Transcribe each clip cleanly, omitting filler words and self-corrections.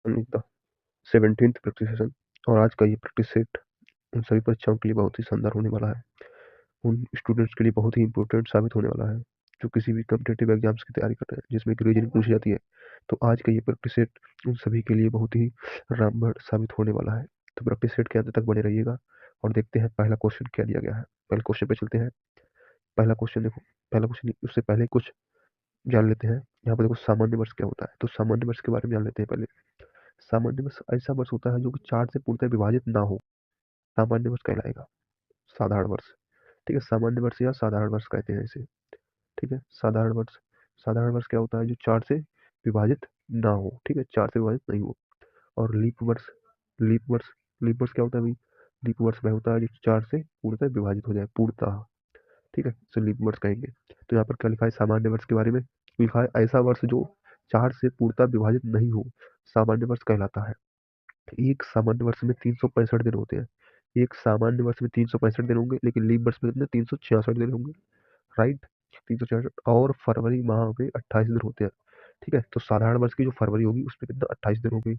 The 17th practice session. और आज का ये प्रैक्टिस सेट उन सभी परीक्षाओं के लिए बहुत ही शानदार होने वाला है। उन स्टूडेंट्स के लिए बहुत ही इंपॉर्टेंट साबित होने वाला है जो किसी भी कॉम्पिटेटिव एग्जाम्स की तैयारी कर रहे हैं जिसमें कि रीजनिंग पूछी जाती है। तो आज का ये प्रैक्टिस सेट उन सभी के लिए बहुत ही रामबाण साबित होने वाला है। तो प्रैक्टिस सेट के अंत तक बने रहिएगा और देखते हैं पहला क्वेश्चन क्या दिया गया है। पहले क्वेश्चन पे चलते हैं। पहला क्वेश्चन देखो, पहला क्वेश्चन उससे पहले कुछ जान लेते हैं। यहाँ पर देखो सामान्य वर्ष क्या होता है, तो सामान्य वर्ष के बारे में जान लेते हैं पहले। सामान्य वर्ष ऐसा वर्ष होता है जो कि 4 से पूर्णतः विभाजित ना हो, सामान्य वर्ष कहलाएगा। साधारण वर्ष, ठीक है, सामान्य वर्ष या साधारण वर्ष कहते हैं इसे। ठीक है, साधारण वर्ष। साधारण वर्ष क्या होता है, जो 4 से विभाजित ना हो, ठीक है, 4 से विभाजित नहीं हो। और लीप वर्ष, लीप वर्ष, लीप वर्ष क्या होता है भाई, लीप वर्ष वह होता है जो 4 से पूर्णतः विभाजित हो जाए, पूर्णतः। ठीक है, तो लीप वर्ष कहेंगे। तो यहाँ पर क्या लिखा है सामान्य वर्ष के बारे में, लिखा है ऐसा वर्ष जो 4 से पूर्णतः विभाजित नहीं हो, सामान्य वर्ष कहलाता है। एक सामान्य वर्ष में 365 दिन होते हैं। एक सामान्य वर्ष में 365 दिन होंगे, लेकिन लीप वर्ष में कितने, 366 दिन होंगे, राइट। 366, और फरवरी माह में 28 दिन होते हैं। ठीक है, तो साधारण वर्ष की जो फरवरी होगी उसमें कितना, 28 दिन होंगे।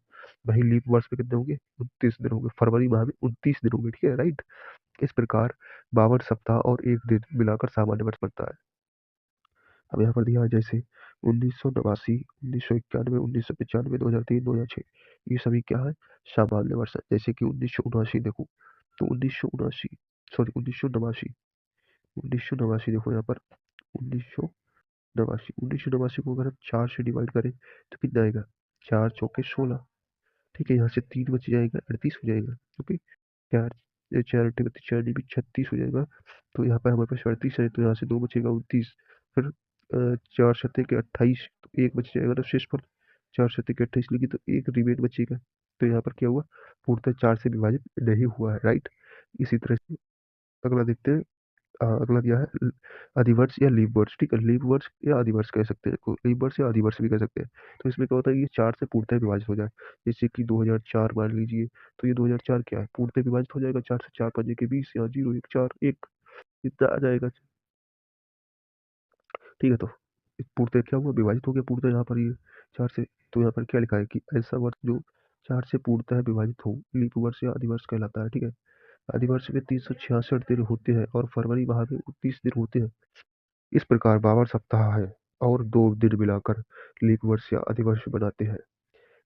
वही लीप वर्ष में कितने होंगे, 29 दिन होंगे। फरवरी माह में 29 दिन होंगे, ठीक है, राइट। इस प्रकार 52 सप्ताह और एक दिन मिलाकर सामान्य वर्ष बनता है। अब यहाँ पर दिया है जैसे 1989, 1991, 1995, 2003, 2006, ये सभी क्या है, सामान्य वर्ष है। जैसे कि 1979 देखो, तो 1979, सॉरी 1989, 1989 देखो यहाँ पर, 1989, 1989 को अगर हम 4 से डिवाइड करें तो कितना आएगा, 4 चौके 16। ठीक है, यहाँ से 3 बच जाएगा, 38 हो जाएगा। ओके, चार, चार अट्ठे बत्तीस, चार भी 36 हो जाएगा। तो यहाँ पर हमारे पास 38 है, तो यहाँ से 2 बचेगा, 29। फिर 4 सत्ते के 28, तो एक बच जाएगा, तो शेष पर 4 सत्ते के 28 लिखी तो एक रिमेन बचेगा। तो यहाँ पर क्या हुआ, पूर्णतः 4 से विभाजित नहीं हुआ है, राइट। इसी तरह से अगला देखते हैं। अगला दिया है अधिवर्ष या लीप वर्ष। ठीक है, लीप वर्ष या अधिवर्ष कह सकते हैं, लीप वर्ष या अधिवर्ष भी कह सकते हैं। तो इसमें क्या होता है, ये 4 से पूर्णतः विभाजित हो जाए। जैसे कि 2004 मान लीजिए, तो ये 2004 क्या है, पूर्णतः विभाजित हो जाएगा। 4 से 4 पंजे के 20, यहाँ 0 1 4 1, इतना आ जाएगा। ठीक है, तो पूर्णतः क्या हुआ, विभाजित हो गया पूर्णतः यहाँ पर ये 4 से। तो यहाँ पर क्या लिखा है कि ऐसा वर्ष जो 4 से पूर्णतः विभाजित हो, लीप वर्ष या अधिवर्ष कहलाता है। ठीक है, अधिवर्ष में 366 दिन होते हैं और फरवरी माह में 29 दिन होते हैं। इस प्रकार 52 सप्ताह है और 2 दिन मिलाकर लीप वर्ष या अधिवर्ष बनाते हैं।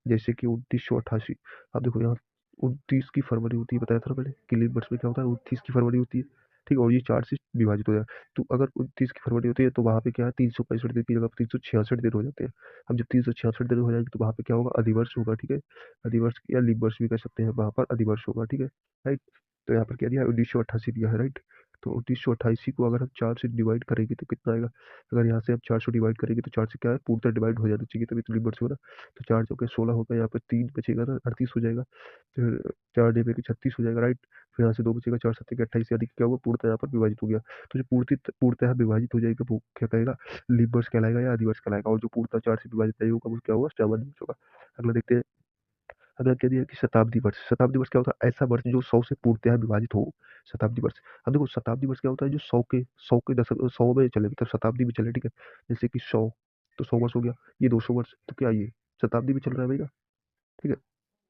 जैसे कि 1988, अब देखो यहाँ 29 की फरवरी होती है, बताया था ना मैंने कि लीप वर्ष में क्या होता है, 29 की फरवरी होती है। ठीक है, और ये 4 से विभाजित हो जाए। तो अगर 29 की फरवरी होती है तो वहाँ पे क्या है, 365 दिन की जगह 366 दिन हो जाते हैं। अब जब 366 दिन हो जाएंगे तो वहाँ पे क्या होगा, अधिवर्ष होगा। ठीक है, अधिवर्ष या लीप वर्ष भी कह सकते हैं, वहाँ पर अधिवर्ष होगा। ठीक है, राइट। तो यहाँ पर क्या दिया है, 1988 दिया है, राइट। तो 1988 को अगर हम 4 से डिवाइड करेंगे तो कितना आएगा, अगर यहाँ से हम 4 से डिवाइड करेंगे तो 4 से क्या है, पूर्णतः डिवाइड हो जाना चाहिए, तभी तो लीप वर्ष होगा। तो 4 चौके 16 होगा, यहाँ पे 3 बचेगा ना, 38 हो जाएगा। फिर 4 डिवाइड के 36 हो जाएगा, राइट। फिर यहाँ से 2 बचेगा, 4 सत्ते के 28, यानी कि क्या हुआ, पूर्णतः यहाँ पर विभाजित हो गया। तो जो पूर्णतः विभाजित हो जाएगा वो क्या कहेगा, लीप वर्ष कहलाएगा या अधिवर्ष कहलाएगा। और जो पूर्णतः 4 से विभाजित नहीं होगा वो क्या होगा, सामान्य वर्ष होगा। अगला देखते हैं। अगला कह दिया कि शताब्दी वर्ष। शताब्दी वर्ष क्या होता है, ऐसा वर्ष जो 100 से पूर्णतः विभाजित हो, शताब्दी वर्ष। अब देखो शताब्दी वर्ष क्या होता है, जो 100 के दशक 100 में चले, मतलब शताब्दी में चले। ठीक है, जैसे कि 100, तो 100 वर्ष हो गया। ये 200 वर्ष, तो क्या ये शताब्दी में चल रहा है भैया। ठीक है,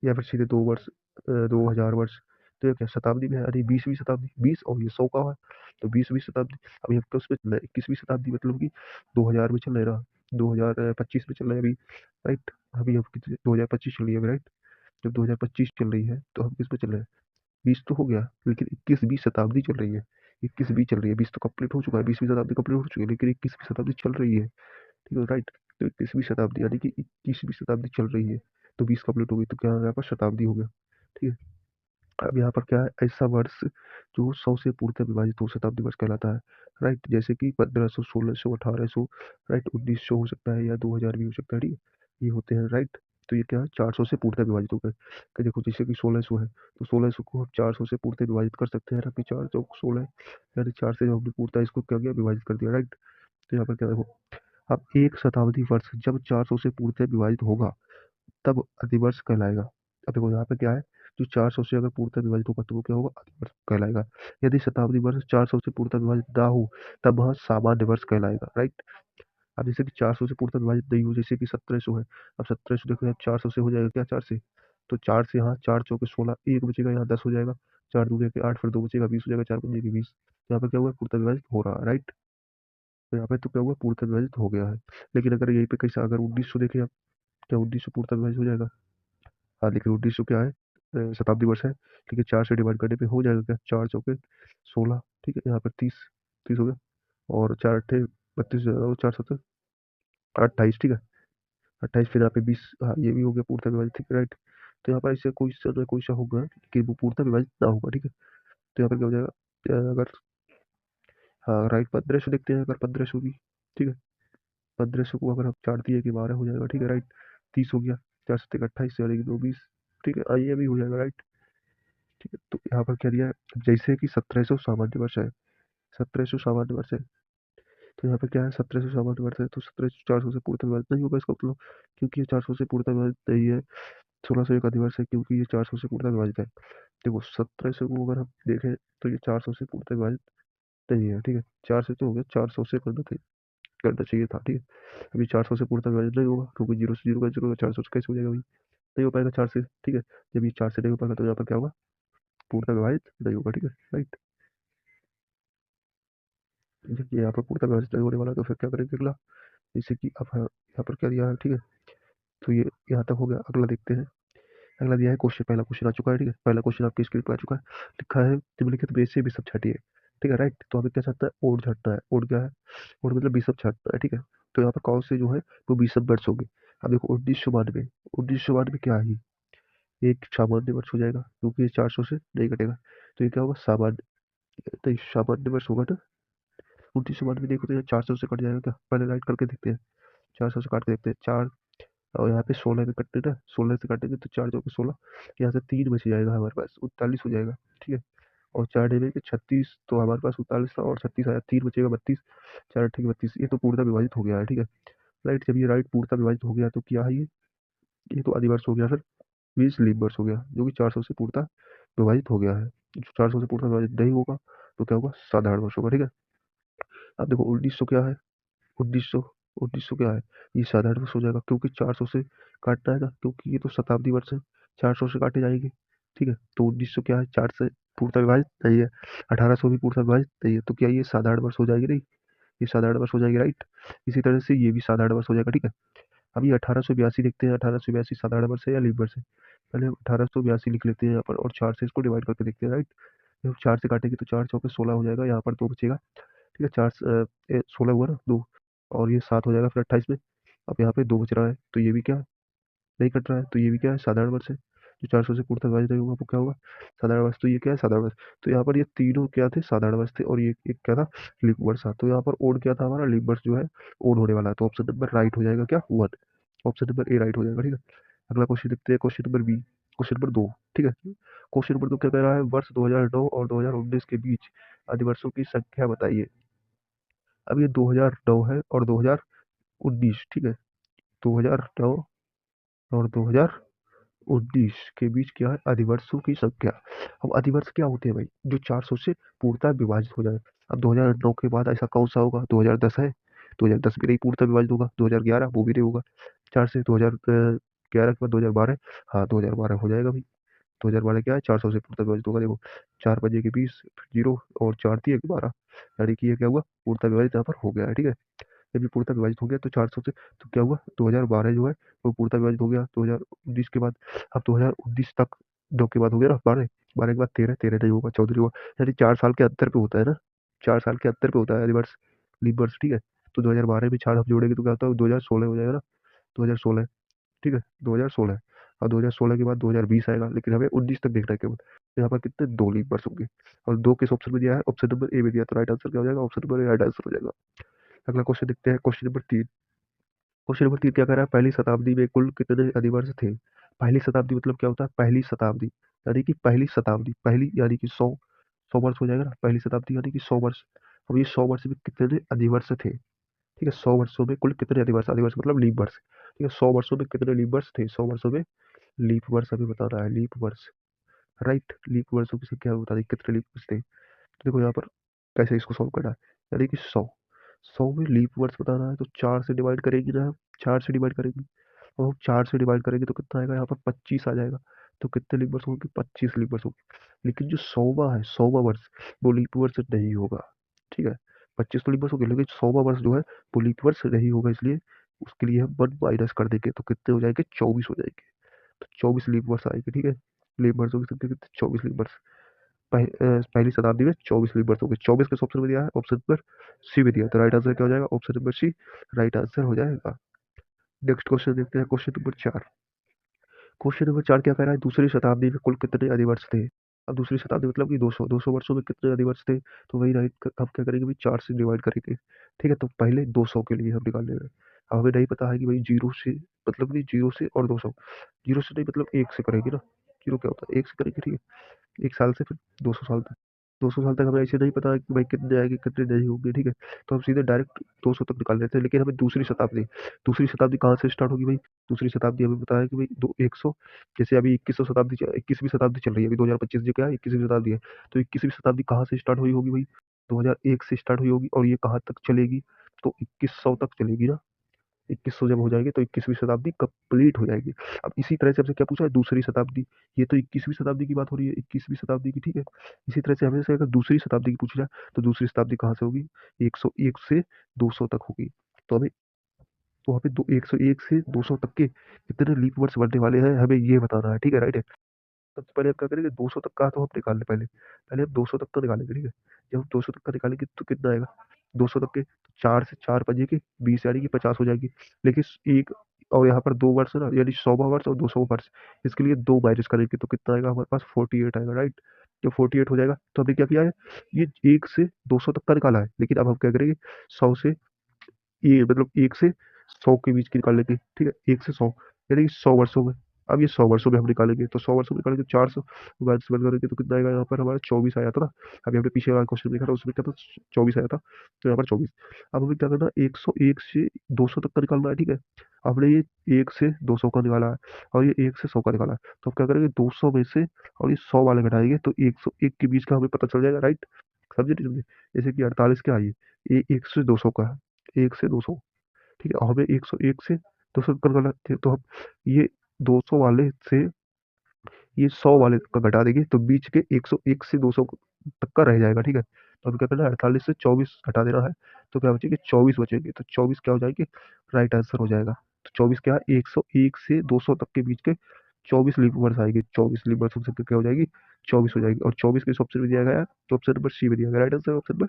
या फिर सीधे 2 वर्ष, 2000 वर्ष। तो ये क्या शताब्दी में है, अरे 20वीं शताब्दी, 20 और ये 100 का है, तो 20वीं शताब्दी। अब ये उसमें चल रहा है 21वीं शताब्दी, मतलब कि 2000 में चल रहा, 2025 में चल रहा है अभी, राइट। अभी अब 2025 चल रही है, राइट। जब 2025 चल रही है तो हम किस पे चल रहे हैं, 20 तो हो गया, लेकिन 21वीं शताब्दी चल रही है। 21वीं चल रही है, 20 तो कंप्लीट हो चुका है, 20वीं शताब्दी कंप्लीट हो चुकी है, लेकिन 21वीं शताब्दी चल रही है। ठीक है, राइट। तो 21वीं शताब्दी यानी कि 21वीं शताब्दी चल रही है, तो 20 कंप्लीट हो गई, तो क्या यहाँ पर शताब्दी हो गया। ठीक है, अब यहाँ पर क्या है, ऐसा वर्ष जो 100 से पूर्णतः विभाजित हो, शताब्दी वर्ष कहलाता है, राइट। जैसे कि 1500, 1600, 1800, राइट, 1900 हो सकता है, या 2000 भी हो सकता है। ठीक है, ये होते हैं, राइट। तो ये क्या है, 400 से पूर्णतः विभाजित हो गए। कि देखो जैसे कि 1600 है, तो 1600 को हम 400 से पूर्णतः विभाजित कर सकते हैं, रखिए 4 चौक 16, यानी 4 से जब हमने पूर्णतः इसको क्या किया, विभाजित कर दिया, राइट। तो यहाँ पर क्या देखो, अब एक शताब्दी वर्ष जब 400 से पूर्णतः विभाजित होगा तब अधिवर्ष कहलाएगा। अब देखो यहाँ पे क्या है, जो 400 से अगर पूर्णतः विभाजित होगा तो वो क्या होगा, अधिवर्ष कहलाएगा। यदि शताब्दी वर्ष 400 से पूर्णतः विभाजित ना हो तब वह सामान्य वर्ष कहलाएगा, राइट। अब जैसे कि 400 से पूर्णतः विभाजित नहीं हो, जैसे कि 1700 है। अब 1700 देखो यहाँ 400 से हो जाएगा क्या, 4 से, तो 4 से यहाँ 4 चौके 16, एक बचेगा यहाँ 10 हो जाएगा, 4 दूनी के 8, फिर 2 बचेगा 20 हो जाएगा, 4 पंजे की 20। तो यहाँ पर क्या हुआ, पूर्णतः विभाजित हो रहा है, राइट। तो यहाँ पे तो क्या हुआ, पूर्णतः विभाजित हो गया है। लेकिन अगर यहीं पे कैसा, अगर 1900 देखें आप, क्या 1900 पूर्णतः विभाजित हो जाएगा? हाँ देखिए 1900 क्या है, शताब्दी वर्ष है, ठीक है। 4 से डिवाइड करने पे हो जाएगा क्या, 4 चौके 16, ठीक है। यहाँ पर 30, 30 हो गया, और 4 अट्ठे 32, और 4 सत्तर 28, ठीक है। 28, फिर यहाँ पे 20, हाँ ये भी हो गया पूर्णतः विभाजित, ठीक है, राइट। तो यहाँ पर इससे कोई सा होगा कि वो पूर्णतः विभाजित ना होगा, ठीक है। तो यहाँ पर क्या हो जाएगा, अगर, हाँ राइट, 1500 देखते हैं, अगर 1500 की, ठीक है। 1500 को अगर हम 4 दिए कि 12 हो जाएगा, ठीक है, राइट। 30 हो गया, 4 सत्ते 28 से और 2 20, ठीक है, ये भी हो जाएगा, राइट। ठीक है, तो यहाँ पर क्या दिया है, जैसे कि 1700 सामान्य वर्ष है, 1700 सामान्य वर्ष है, तो यहाँ पे क्या है, 1700 सामान्य वर्ष है, तो 1700 400 से पूर्णतः विभाजित नहीं होगा इसका मतलब, क्योंकि ये 400 से पूर्णतः विभाजित नहीं है। 1600 एक अधिवर्ष है, क्योंकि ये 400 से पूर्णतः विभाजित है। देखो 1700 को अगर हम देखें तो ये 400 से पूर्णतः विभाजित नहीं है, ठीक है। 4 से तो हो गया, 400 से करना चाहिए था, ठीक है। अभी 400 से पूर्णतः विभाजित नहीं होगा, क्योंकि जीरो से जीरो का जीरो, 400 से कैसे हो जाएगा भाई, नहीं हो पाएगा 4 से, ठीक है। जब ये 4 से नहीं हो पाएगा तो यहाँ पर क्या होगा, पूर्णतः विभाजित नहीं होगा, ठीक है, राइट। जब ये यहाँ पर पूर्णतः विभाजित नहीं होने वाला तो फिर क्या करेंगे अगला, जैसे कि अब यहाँ पर क्या दिया है, ठीक है। तो ये यहाँ तक हो गया, अगला देखते हैं। अगला दिया है क्वेश्चन, पहला क्वेश्चन आ चुका है, ठीक है। पहला क्वेश्चन आपकी स्क्रीन पर आ चुका है, लिखा है निम्नलिखित में से बिशप छाटिए, ठीक है, राइट। तो हमें क्या चाहता है, ओड छाटना है, ओड क्या है, ओड मतलब बिशप छाटना है, ठीक है। तो यहाँ पर कौन से जो है वो बिशप वर्ड्स होंगे। अब देखो 1992, 1992 क्या है, ये एक सामान्य वर्ष हो जाएगा, क्योंकि ये 400 से नहीं कटेगा, तो ये क्या होगा, सामान्य, तो ये सामान्य वर्ष होगा ना। 1992 देखो तो ये 400 से कट जाएगा क्या, पहले राइट करके देखते हैं, 400 से काट के देखते हैं, 4, और यहाँ पे 16 में कटते ना, 16 से काटेंगे तो 4 चौके 16, यहाँ से 3 बच जाएगा हमारे पास, 39 हो जाएगा, ठीक है। और 4 डिवे के 36, तो हमारे पास 39 था, और 36 आया, 3 बचेगा 32, 4 ठीक 32, ये तो पूर्णतः विभाजित हो गया है, ठीक है, राइट। जब ये राइट पूर्णतः विभाजित हो गया तो क्या है ये तो अधिवर्ष हो गया, फिर 20 लीप वर्ष हो गया, जो कि 400 से पूर्णतः विभाजित हो गया है। जो 400 से पूर्णतः विभाजित नहीं होगा तो क्या होगा, साधारण वर्ष होगा, ठीक है। अब देखो 1900 क्या है, 1900, 1900 क्या है, ये साधारण वर्ष हो जाएगा, क्योंकि 400 से काटना है ना, क्योंकि ये तो शताब्दी वर्ष है, 400 से काटे जाएंगे, ठीक है। तो 1900 क्या है, 4 से पूर्णतः विभाजित नहीं है, 1800 भी पूर्णतः विभाजित नहीं है, तो क्या ये साधारण वर्ष हो जाएगी, नहीं, ये साधारण वर्ष हो जाएगी, राइट। इसी तरह से ये भी साधारण वर्ष हो जाएगा, ठीक है। अब ये 1882 देखते हैं, 1882 साधारण वर्ष है या लीप वर्ष है, पहले 1882 लिख लेते हैं यहाँ पर, और 4 से इसको डिवाइड करके देखते हैं, राइट। जब 4 से काटेंगे तो 4 चौके 16 हो जाएगा, यहाँ पर 2 बचेगा, ठीक है। 16 हुआ ना, 2, और ये 7 हो जाएगा, फिर 28 में, अब यहाँ पे 2 बच रहा है, तो ये भी क्या नहीं कट रहा है, तो ये भी क्या है, साधारण वर्ष है। जो 400 से पूर्णतः विभाजित नहीं होगा वो क्या होगा, साधारण वर्ष। तो ये क्या है, साधारण वर्ष। तो यहाँ पर ये तीनों क्या थे, साधारण वर्ष थे, और ये एक क्या था, लीप वर्ष था। तो यहाँ पर ओड क्या था हमारा, लीप वर्ष जो है ओड होने वाला है, तो ऑप्शन नंबर राइट हो जाएगा क्या, 1, ऑप्शन नंबर ए राइट हो जाएगा, ठीक है। अगला क्वेश्चन देखते हैं, question number B, question number 2, ठीक है। क्वेश्चन नंबर 2 क्या कह रहा है, वर्ष 2009 और 2019 के बीच अधिवर्षों की संख्या बताइए। अब ये 2009 है और 2019, ठीक है। 2009 और 2019 के बीच क्या है, अधिवर्षों की संख्या। अब अधिवर्ष क्या होते हैं भाई, जो 400 से पूर्णतः विभाजित हो जाए। अब 2009 के बाद ऐसा कौन सा होगा, 2010 है, 2010 भी नहीं पूर्णतः विभाजित होगा, 2011 वो भी नहीं होगा, 4 से 2011 के बाद 2012, हाँ 2012 हो जाएगा भाई। 2012 क्या है, 400 से पूर्णतः विभाजित होगा, देखो 4 बजे के 20, जीरो, और 4 दिए 12, यानी कि ये क्या हुआ, पूर्णतः विभाजित यहाँ पर हो गया है, ठीक है। जब ये पूर्णतः विभाजित हो गया तो 400 से, तो क्या हुआ, 2012 जो है वो पूर्णतः विभाजित हो गया, 2019 के बाद। अब 2019 तक 2 के बाद हो गया ना 12, 12 के बाद 13, 13 नहीं होगा, 14 नहीं होगा, यानी 4 साल के अंतर पे होता है ना, 4 साल के अंतर पे होता है रिवर्स, लीप वर्ष, ठीक है। तो 2012 में 4 हम जोड़ेंगे तो क्या होता है, 2016 हो जाएगा ना, 2016, ठीक है, 2016। और 2016 के बाद 2020 आएगा, लेकिन हमें 19 तक देखना है केवल, तो यहाँ पर कितने, 2 लीप वर्ष होंगे, और 2 किस ऑप्शन में दिया है, ऑप्शन नंबर ए में दिया, तो राइट आंसर क्या हो जाएगा, option number A right answer हो जाएगा। अगला क्वेश्चन देखते हैं, क्वेश्चन नंबर 3, क्वेश्चन नंबर 3 क्या कर रहा है, पहली शताब्दी में कुल कितने अधिवर्ष थे। पहली शताब्दी मतलब क्या होता है, पहली शताब्दी, यानी कि पहली शताब्दी, पहली यानी कि 100, 100 वर्ष हो जाएगा ना, पहली शताब्दी यानी कि 100 वर्ष। अब ये 100 वर्ष में कितने अधिवर्ष थे, ठीक है। 100 वर्षों में कुल कितने अधिवर्ष, अधिवर्ष मतलब लीप वर्ष, ठीक है। 100 वर्षों में कितने लीप वर्ष थे, 100 वर्षों में लीप वर्ष अभी बता रहा है, लीप वर्ष, राइट। लीप वर्षों की संख्या बता रही कितने लीप वर्ष थे, तो देखो यहाँ पर कैसे इसको सॉल्व करना है, यानी कि 100, 100 में लीप वर्ष बताना है तो 4 से डिवाइड करेगी ना, 4 से डिवाइड करेगी, और हम 4 से डिवाइड करेंगे तो कितना आएगा यहाँ पर 25 आ जाएगा। तो कितने लीप वर्ष होंगे, 25 लीप वर्ष होंगे। लेकिन जो 100वां है, 100वां वर्ष वो लीप वर्ष नहीं होगा, ठीक है। 25 तो लीप वर्ष हो गया, लेकिन 100वां वर्ष जो है वो लीप वर्ष नहीं होगा, इसलिए उसके लिए हम 1 माइनस कर देंगे तो कितने हो जाएंगे, 24 हो जाएंगे। तो 24 लीप वर्ष आएंगे, ठीक है। लीप वर्षों की संख्या कितने, 24 लीप वर्ष। पहली शताब्दी में 24 लीप वर्ष हो गए। 24 किस ऑप्शन में दिया है, ऑप्शन नंबर सी में दिया है, तो राइट आंसर क्या हो जाएगा, option number C right answer हो जाएगा। नेक्स्ट क्वेश्चन देखते हैं, क्वेश्चन नंबर 4। क्वेश्चन नंबर 4 क्या कह रहा है, दूसरी शताब्दी में कुल कितने अधिवर्ष थे। अब दूसरी शताब्दी मतलब कि 200 वर्षों में कितने अधिवर्ष थे, तो वही राइट हम क्या करेंगे भाई, 4 से डिवाइड करेंगे, ठीक है। तो पहले 200 के लिए हम निकाल लेंगे। अब हमें नहीं पता है कि भाई जीरो से मतलब नहीं, जीरो से और 200, जीरो से नहीं मतलब एक से करेंगे ना। जीरो क्या होता है, एक से करेंगे, ठीक है। एक साल से फिर 200 साल तक, 200 साल तक हमें ऐसे नहीं पता है कि भाई कितने आएंगे कितने नहीं होंगे, ठीक है। तो हम सीधे डायरेक्ट 200 तक निकाल लेते हैं। लेकिन हमें दूसरी शताब्दी कहाँ से स्टार्ट होगी भाई, दूसरी शताब्दी हमें पता है कि भाई दो 100, जैसे अभी 21वीं शताब्दी चल रही है, अभी 2025 जो क्या है 21वीं शताब्दी है। तो 21वीं शताब्दी कहाँ से स्टार्ट हुई होगी भाई, 2001 से स्टार्ट हुई होगी, और ये कहाँ तक चलेगी, तो 2100 तक चलेगी ना। 2100 जब हो जाएंगे तो 21वीं शताब्दी कंप्लीट हो जाएगी। अब इसी तरह से हमसे क्या पूछा है, दूसरी शताब्दी, ये तो 21वीं शताब्दी की बात हो रही है, 21वीं शताब्दी की, ठीक है। इसी तरह से हमें से अगर दूसरी शताब्दी की पूछा जाए तो दूसरी शताब्दी कहाँ से होगी, 101 से 200 तक होगी। तो हमें तो वहाँ पे 101 से 200 तक के कितने लीप वर्ष बनने वाले हैं हमें ये बताना है, ठीक है, राइट है। सबसे पहले हम क्या करेंगे, 200 तक का तो हम निकाल लें, पहले पहले हम 200 तक का निकालेंगे, ठीक है। जब हम 200 तक का निकालेंगे तो कितना आएगा, 200 तक के तो 4 से 4 बजे के 20 यानी कि 50 हो जाएगी। लेकिन एक और यहाँ पर 2 वर्ष है ना, यानी 100वां वर्ष और 200वां वर्ष, इसके लिए 2 माइनस करेंगे तो कितना आएगा हमारे पास, 48 आएगा, राइट। जब 48 हो जाएगा तो हमने क्या किया है, ये 1 से 200 तक का निकाला है, लेकिन अब हम क्या करेंगे, 100 से, ये मतलब 1 से 100 के बीच की निकाल लेंगे, ठीक है। 1 से 100 यानी कि 100 वर्षों में। अब ये 100 वर्षों में हम निकालेंगे तो 100 वर्षों में निकालेंगे, 400 माइनस वन करेंगे तो कितना आएगा यहाँ पर हमारा, 24 आया था ना। अभी हमने पीछे वाला क्वेश्चन देखा था उसमें क्या था, 24 आया था, तो यहाँ पर 24। अब हमें क्या करना है, 101 से 200 तक का निकालना है, ठीक है। हमने ये 1 से 200 का निकाला है और ये 1 से 100 का निकाला है, तो हम क्या करेंगे, 200 में से और ये 100 वाले घटाएंगे तो 101 के बीच का हमें पता चल जाएगा, राइट। समझे नहीं समझे, जैसे कि 48 क्या है, ये 1 से 200 का है, 1 से 200, ठीक है। और हमें 101 से 200 कर करना थे, तो हम ये 200 वाले से ये 100 वाले का घटा देंगे तो बीच के 101 से 200 तक का रह जाएगा, ठीक है। तो हमें क्या करना है, 48 से 24 घटा देना है, तो क्या बचेंगे, 24 बचेंगे, तो 24 क्या हो जाएंगे, राइट आंसर हो जाएगा। तो 24 क्या है, 101 से 200 तक के बीच के 24 लीप वर्ष आएंगे, 24 लीप वर्षों की संख्या क्या हो जाएगी, 24 हो जाएगी। और 24 किस ऑप्शन में दिया गया है, तो ऑप्शन नंबर सी में दिया गया, right answer option number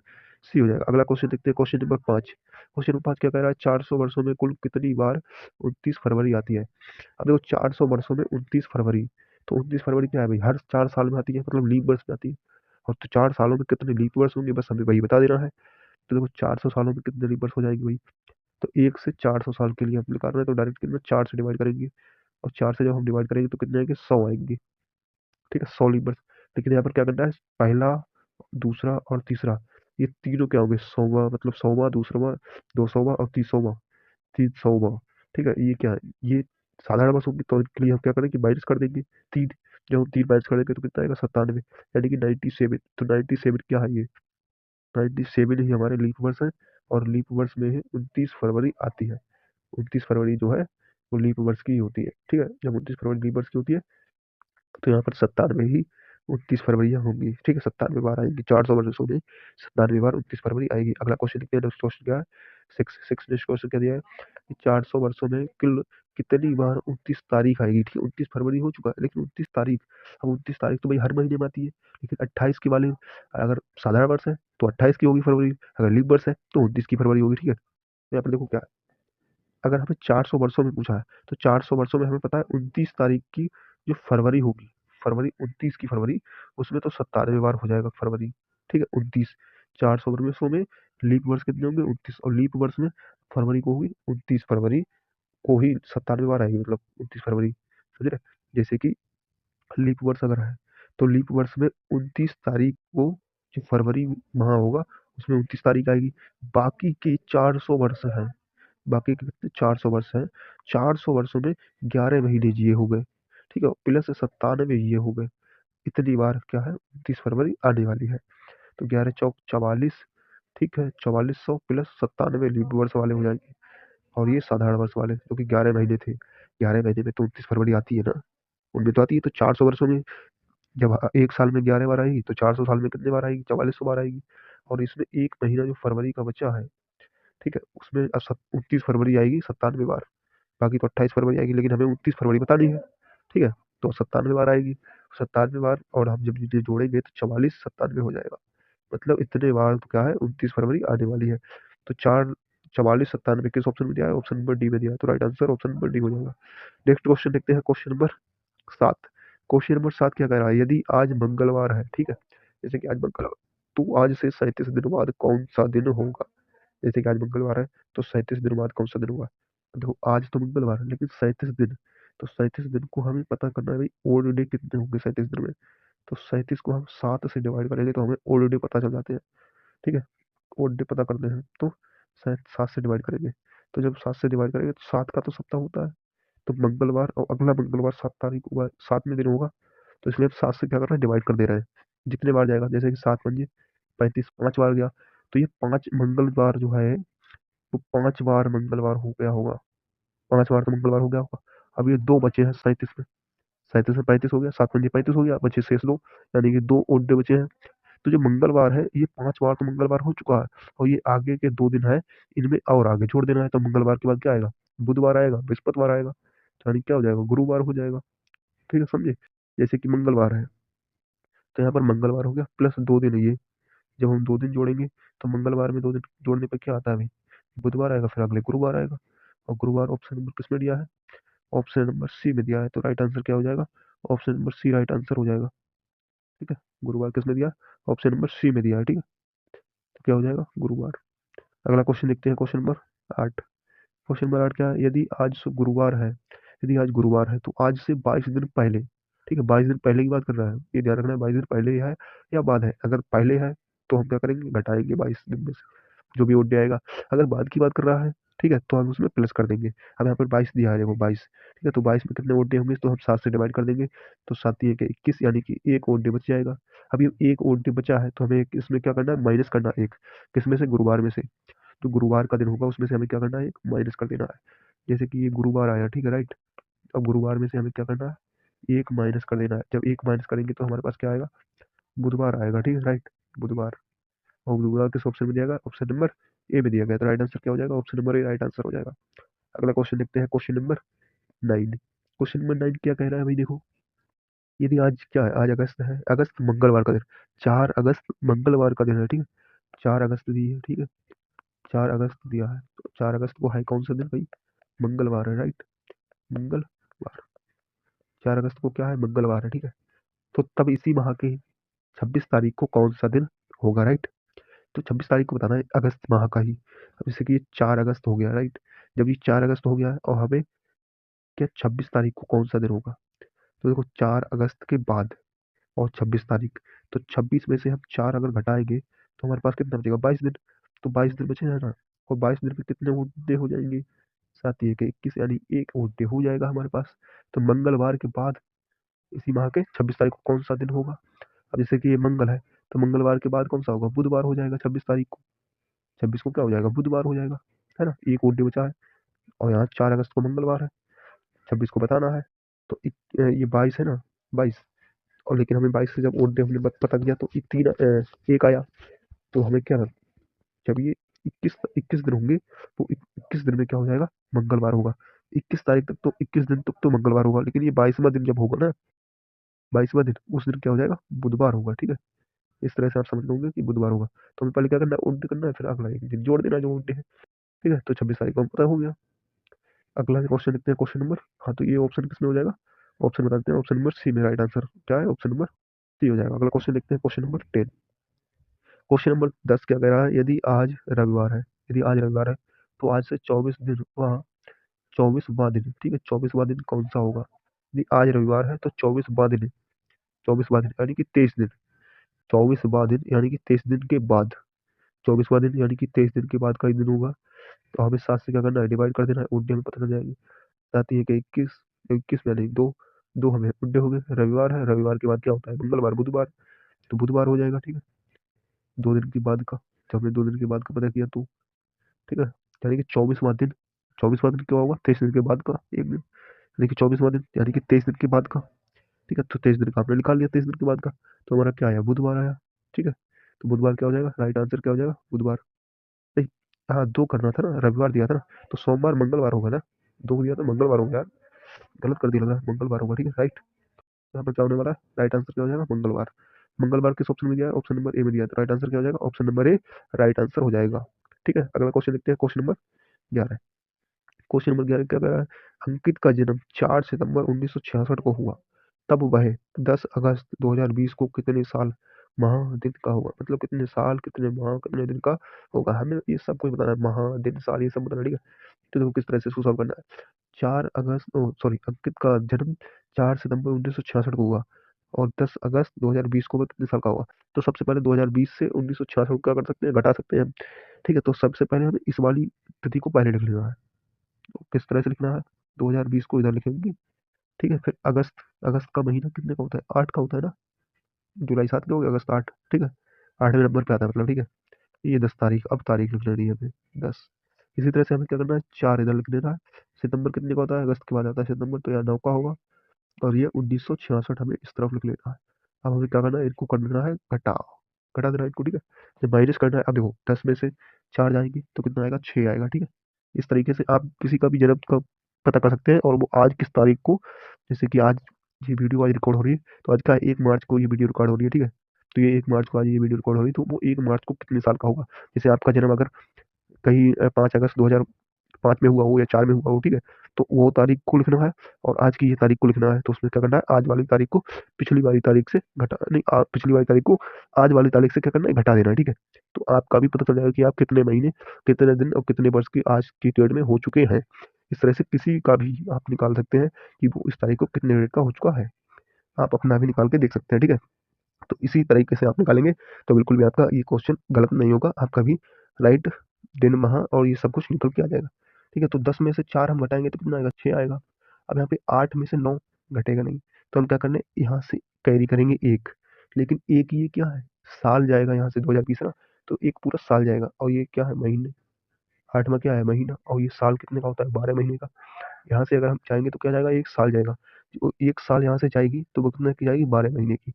C हो जाएगा। अगला क्वेश्चन देखते हैं, क्वेश्चन नंबर 5। क्वेश्चन नंबर 5 क्या कह रहा है, 400 वर्षों में कुल कितनी बार 29 फरवरी आती है। अब देखो 400 वर्षों में 29 फरवरी, तो 29 फरवरी क्या है भाई, हर 4 साल में आती है, मतलब लीप वर्ष में आती है। और तो 4 सालों में कितने लीप वर्ष होंगे बस हमें वही बता देना है। तो देखो 400 सालों में कितने लीप वर्ष हो जाएगी भाई, तो 1 से 400 साल के लिए हम निकाल रहे हैं तो डायरेक्ट कितना, 4 से डिवाइड करेंगे, और 4 से जब हम डिवाइड करेंगे तो कितने आएंगे, 100 आएंगे, ठीक है, 100 लीप वर्ष। लेकिन यहाँ पर क्या करना है, पहला, दूसरा और तीसरा, ये तीनों क्या होंगे, 100वां, मतलब 100वां, दूसरा, 200वां और 300वां, ठीक है। ये क्या है, ये साधारण वर्ष होंगे, तो इनके लिए हम क्या करेंगे, माइनस कर देंगे 3। जब हम 3 माइनस करेंगे तो कितना आएगा, 97, यानी कि 97। तो 97 क्या है ये, 97 ही हमारे लीप वर्ष है, और लीप वर्ष में है 29 फरवरी आती है। 29 फरवरी जो है वो लीप वर्ष की होती है, ठीक है। जब 29 फरवरी लीप वर्ष की होती है तो यहाँ पर 97 ही 29 फरवरियाँ होंगी, ठीक है, 97 बार आएगी, 400 वर्षों में 97 बार 29 फरवरी आएगी। अगला क्वेश्चन देखते हैं, नेक्स्ट क्वेश्चन क्या है, सिक्स सिक्स नेक्स्ट क्वेश्चन क्या दिया है कि 400 वर्षों में कुल कितनी बार 29 तारीख आएगी, ठीक है। 29 फरवरी हो चुका है, लेकिन 29 तारीख, अब 29 तारीख तो भाई हर महीने में आती है, लेकिन 28 के वाले, अगर साधारण वर्ष है तो 28 की होगी फरवरी, अगर लीप वर्ष है तो 29 की फरवरी होगी, ठीक है। तो यहाँ पर देखो क्या है, अगर हमें 400 वर्षों में पूछा है तो 400 वर्षों में हमें पता है 29 तारीख की जो फरवरी होगी, फरवरी 29 की फरवरी, उसमें तो 97 बार हो जाएगा फरवरी, ठीक है। 29, 400 वर्षों में लीप वर्ष कितने होंगे, 29, और लीप वर्ष में फरवरी को होगी 29 फरवरी को ही 97 बार आएगी, मतलब 29 फरवरी, समझ रहे। जैसे कि लीप वर्ष अगर है तो लीप वर्ष में 29 तारीख को जो फरवरी माह होगा उसमें 29 तारीख आएगी। बाकी के 400 वर्ष है, बाकी के कितने, 400 वर्ष है, 400 वर्षों में 11 महीने जिए हो गए, ठीक है, प्लस 97 ये हो गए। इतनी बार क्या है 29 फरवरी आने वाली है। तो 11 चौक 44, ठीक है, 4400 प्लस 97 लीप वर्ष वाले हो जाएंगे, और ये साधारण वर्ष वाले जो कि 11 महीने थे। 11 महीने में तो 29 फरवरी आती है ना, उनमें तो आती है, तो 400 वर्षों में जब एक साल में 11 बार आएगी तो 400 साल में कितने बार आएगी, 4400 बार आएगी। और इसमें एक महीना जो फरवरी का बचा है, ठीक है, उसमें अब 29 फरवरी आएगी 97 बार, बाकी तो 28 फरवरी आएगी, लेकिन हमें 29 फरवरी बतानी है, ठीक है। तो 97 बार आएगी, 97 बार, और हम जब ये जोड़ेंगे तो 44 97 हो जाएगा, मतलब इतने बार तो क्या है 29 फरवरी आने वाली है। तो 44 97 किस ऑप्शन में दिया है, ऑप्शन नंबर डी में दिया है, तो right answer option number D हो जाएगा। नेक्स्ट क्वेश्चन देखते हैं, क्वेश्चन नंबर 7। क्वेश्चन नंबर 7 क्या कह रहा है, यदि आज मंगलवार है, ठीक है, जैसे कि आज मंगलवार, तो आज से 37 दिन बाद कौन सा दिन होगा। जैसे कि आज मंगलवार है, तो 37 दिन बाद कौन सा दिन होगा। देखो आज तो मंगलवार है, लेकिन 37 दिन, तो 37 दिन को हमें पता करना है भाई, ओड डे कितने होंगे 37 दिन में। तो 37 को हम 7 से डिवाइड करेंगे तो हमें ओड डे पता चल जाते हैं, ठीक है। ओड डे पता करते हैं तो शायद 7 से डिवाइड करेंगे, तो जब 7 से डिवाइड करेंगे तो 7 का तो सप्ताह होता है, तो मंगलवार और अगला मंगलवार 7 तारीख हुआ, 7वें दिन होगा, तो इसलिए हम 7 से क्या कर रहे हैं, डिवाइड कर दे रहे हैं। जितने बार जाएगा, जैसे कि 7 पंजे 35, 5 बार गया, तो ये 5 मंगलवार जो है, वो 5 बार मंगलवार हो गया होगा, 5 बार तो मंगलवार हो गया होगा। अब ये दो बचे हैं 37 में, 37 में 35 हो गया, 7 पंजे 35 हो गया, बचे शेष दो, यानी कि दो ओड डे बचे हैं। तो जो मंगलवार है, ये 5 बार तो मंगलवार हो चुका है, और ये आगे के 2 दिन है, इनमें और आगे जोड़ देना है, तो मंगलवार के बाद क्या आएगा, बुधवार आएगा, बृहस्पतिवार आएगा, तो यानी क्या हो जाएगा, गुरुवार हो जाएगा। ठीक है, समझे। जैसे कि मंगलवार है, तो यहाँ पर मंगलवार हो गया प्लस 2 दिन है ये, जब हम 2 दिन जोड़ेंगे तो मंगलवार में 2 दिन जोड़ने पर क्या आता है भाई, बुधवार आएगा, फिर अगले गुरुवार आएगा। और गुरुवार ऑप्शन नंबर किस में दिया है, ऑप्शन नंबर सी में दिया है, तो राइट आंसर क्या हो जाएगा, option number C right answer हो जाएगा। ठीक है, गुरुवार किस में दिया, ऑप्शन नंबर सी में दिया है, ठीक है, तो क्या हो जाएगा, गुरुवार। अगला क्वेश्चन देखते हैं, क्वेश्चन नंबर 8। क्वेश्चन नंबर 8 क्या है, यदि आज गुरुवार है, यदि आज गुरुवार है तो आज से 22 दिन पहले, ठीक है, 22 दिन पहले की बात कर रहा है, ये ध्यान रखना है, 22 दिन पहले है या बाद है। अगर पहले है तो हम क्या करेंगे, घटाएंगे 22 दिन में से जो भी ओड आएगा। अगर बाद की बात कर रहा है, ठीक है, तो हम उसमें प्लस कर देंगे। अब यहाँ पर 22 दिया है, देखो 22, ठीक है, तो 22 में कितने ओड होंगे, तो हम 7 से डिवाइड कर देंगे, तो 7 × 1 = 21, यानी कि एक ओड बच जाएगा। अब ये एक ओड बचा है, तो हमें इसमें क्या करना है, माइनस करना है एक, किसमें से, गुरुवार में से। तो गुरुवार का दिन होगा, उसमें से हमें क्या करना है, एक माइनस कर देना है। जैसे कि ये गुरुवार आया, ठीक है, राइट। अब गुरुवार में से हमें क्या करना है, एक माइनस कर देना है। जब एक माइनस करेंगे तो हमारे पास क्या आएगा, बुधवार आएगा, ठीक है, राइट, बुधवार। और बुधवार किस ऑप्शन में दिया गया, ऑप्शन नंबर ए में दिया गया, तो राइट आंसर क्या हो जाएगा, option number A right answer हो जाएगा। अगला क्वेश्चन देखते हैं, क्वेश्चन नंबर 9। क्वेश्चन नंबर 9 क्या कह रहा है भाई, देखो, यदि आज क्या है, आज अगस्त है, अगस्त मंगलवार का दिन, 4 अगस्त मंगलवार का दिन है, ठीक है, 4 अगस्त दी है, ठीक है, 4 अगस्त दिया है, तो 4 अगस्त को है कौन सा दिन भाई, मंगलवार है, राइट, मंगलवार। 4 अगस्त को क्या है, मंगलवार है, ठीक है। तो तब इसी माह के 26 तारीख को कौन सा दिन होगा, राइट। तो 26 तारीख को बताना है अगस्त माह का ही। अब जैसे कि ये 4 अगस्त हो गया, राइट। जब ये 4 अगस्त हो गया है, और हमें क्या 26 तारीख को कौन सा दिन होगा, तो देखो 4 अगस्त के बाद और 26 तारीख, तो 26 में से हम 4 अगर घटाएंगे तो हमारे पास कितना बचेगा, 22 दिन। तो 22 दिन बचे हैं ना, और 22 दिन में कितने डे हो जाएंगे, 7 × 1 = 21, यानी एक और डे हो जाएगा हमारे पास। तो मंगलवार के बाद इसी माह के 26 तारीख को कौन सा दिन होगा। अब जैसे कि ये मंगल है, तो मंगलवार के बाद कौन सा होगा, बुधवार हो जाएगा 26 तारीख को। 26 को क्या हो जाएगा, बुधवार हो जाएगा, है ना, एक और डे बचा है। और यहाँ 4 अगस्त को मंगलवार है, 26 को बताना है। तो ये 22 है ना, 22, और लेकिन हमें 22 से जब और डे हमने पता किया तो एक आया, तो हमें क्या, जब ये 21 दिन होंगे, तो 21 दिन में क्या हो जाएगा, मंगलवार होगा। 21 तारीख तक तो 21 दिन तक तो मंगलवार होगा, लेकिन ये 22वां दिन जब होगा ना, 22वां दिन, उस दिन क्या हो जाएगा, बुधवार होगा, ठीक है। इस तरह से आप समझ लोगे कि बुधवार होगा। तो हमें पहले क्या करना है, उल्ट करना है, फिर अगला एक दिन जोड़ देना है जो उल्टे है, ठीक है। तो 26 तारीख को पता हो गया। अगला क्वेश्चन देखते हैं, क्वेश्चन नंबर, हाँ, तो ये ऑप्शन किसमें हो जाएगा, ऑप्शन बता देते हैं, ऑप्शन नंबर सी में राइट आंसर क्या है, ऑप्शन नंबर सी हो जाएगा। अगला क्वेश्चन देखते हैं, क्वेश्चन नंबर 10। क्वेश्चन नंबर 10 क्या कह रहा है, यदि आज रविवार है, यदि आज रविवार है, तो आज से 24 दिन वहाँ 24वां दिन, ठीक है, 24वां दिन कौन सा होगा। यदि आज रविवार है तो 24वां दिन, 24वां दिन यानी कि 23 दिन, 24वां दिन यानी कि 23 दिन के बाद, 24वां दिन यानी कि 23 दिन के बाद का ही दिन होगा। तो हमें 7 से क्या करना है, डिवाइड कर देना है, उड्डे में पता चल जाएगी। 7 × 1 = 21, 21 में नहीं, दो, दो हमें उड्डे हो गए, रविवार है, रविवार के बाद क्या होता है, मंगलवार, बुधवार, तो बुधवार हो जाएगा, ठीक है, 2 दिन के बाद का। तो हमने 2 दिन के बाद का पता किया तो, ठीक है। यानी कि 24वां दिन क्या होगा, 23 दिन के बाद का एक दिन, यानी कि 24वां दिन यानी कि 23 दिन के बाद का। ठीक है, तो 23 दिन का आपने निकाल लिया, 23 दिन के बाद का। तो हमारा क्या आया, बुधवार आया। ठीक है, तो बुधवार क्या हो जाएगा, राइट आंसर क्या हो जाएगा, बुधवार। नहीं, हाँ 2 करना था ना, रविवार दिया था ना, तो सोमवार मंगलवार होगा ना, 2 दिया तो मंगलवार हो गया यार, गलत कर दिया लग रहा है, मंगलवार होगा। ठीक है, राइट। यहाँ पर क्या होने वाला है, राइट आंसर क्या हो जाएगा, मंगलवार। मंगलवार किस ऑप्शन में दिया है, ऑप्शन नंबर ए में दिया है, तो राइट आंसर क्या हो जाएगा, option number A right answer हो जाएगा। ठीक है, अगला क्वेश्चन देखते हैं, क्वेश्चन नंबर 11। क्वेश्चन नंबर 11 क्या कह रहा है, अंकित का जन्म 4 सितंबर 1966 को हुआ, तब वह 10 अगस्त 2020 को कितने साल माह दिन का होगा, मतलब कितने साल कितने माह कितने दिन का होगा, हमें ये सब कुछ बताना है, माह दिन साल ये सब बताना है, ठीक है। तो देखो किस तरह से इसको सॉल्व करना है। 4 अगस्त, ओ सॉरी, अंकित का जन्म 4 सितंबर 1966 को हुआ, और 10 अगस्त 2020 को वह कितने साल का हुआ। तो सबसे पहले 2020 से 1966 को क्या कर सकते हैं, घटा सकते हैं हम। ठीक है, तो सबसे पहले हमें इस वाली तिथि को पहले लिख लेना है। तो किस तरह से लिखना है, 2020 को इधर लिखेंगे। ठीक है, फिर अगस्त, अगस्त का महीना कितने का होता है, 8 का होता है ना, जुलाई 7 का हो गया, अगस्त 8। ठीक है, 8वें नंबर पे आता है मतलब। ठीक है, ये 10 तारीख, अब तारीख लिख लेनी है हमें, 10। इसी तरह से हमें क्या करना है, 4 इधर लिख देना है। सितंबर कितने का होता है, अगस्त के बाद आता है सितंबर, तो यहाँ 9 का होगा, और ये 1966 हमें इस तरफ लिख लेना है। अब हमें क्या करना है, इनको कर देना है घटाव, घटा देना है इनको। ठीक है, जब माइनस करना है, अब देखो 10 में से 4 जाएंगे तो कितना आएगा, 6 आएगा। ठीक है, इस तरीके से आप किसी का भी जन्म का पता कर सकते हैं, और वो आज किस तारीख को, जैसे कि आज ये वीडियो आज रिकॉर्ड हो रही है, तो आज का 1 मार्च को ये वीडियो रिकॉर्ड हो रही है। ठीक है, तो ये 1 मार्च को आज ये वीडियो रिकॉर्ड हो रही है, तो वो 1 मार्च को कितने साल का होगा। जैसे आपका जन्म अगर कहीं 5 अगस्त 2005 में हुआ हो या 4 में हुआ हो, ठीक है, तो वो तारीख को लिखना है, और आज की ये तारीख को लिखना है। तो उसमें क्या करना है, आज वाली तारीख को पिछली वाली तारीख से घटा नहीं, पिछली वाली तारीख को आज वाली तारीख से क्या करना है, घटा देना है। ठीक है, तो आपका भी पता चल जाएगा कि आप कितने महीने, कितने दिन और कितने वर्ष की आज की डेट में हो चुके हैं। इस तरह से किसी का भी आप निकाल सकते हैं कि वो इस तारीख को कितने डेट का हो चुका है, आप अपना भी निकाल के देख सकते हैं। ठीक है, तो इसी तरीके से आप निकालेंगे तो बिल्कुल भी आपका ये क्वेश्चन गलत नहीं होगा, आपका भी राइट दिन माह और ये सब कुछ निकल के आ जाएगा। ठीक है, तो 10 में से 4 हम घटाएंगे तो कितना आएगा, 6 आएगा। अब यहाँ पे 8 में से 9 घटेगा नहीं, तो हम क्या करने, यहाँ से कैरी करेंगे 1, लेकिन एक ये क्या है, साल जाएगा यहाँ से 2020 ना, तो एक पूरा साल जाएगा, और ये क्या है, महीने। 8वां क्या है, महीना, और ये साल कितने का होता है, 12 महीने का। यहाँ से अगर हम चाहेंगे तो क्या जाएगा, एक साल जाएगा, जो एक साल यहाँ से जाएगी तो वो कितने की जाएगी, 12 महीने की।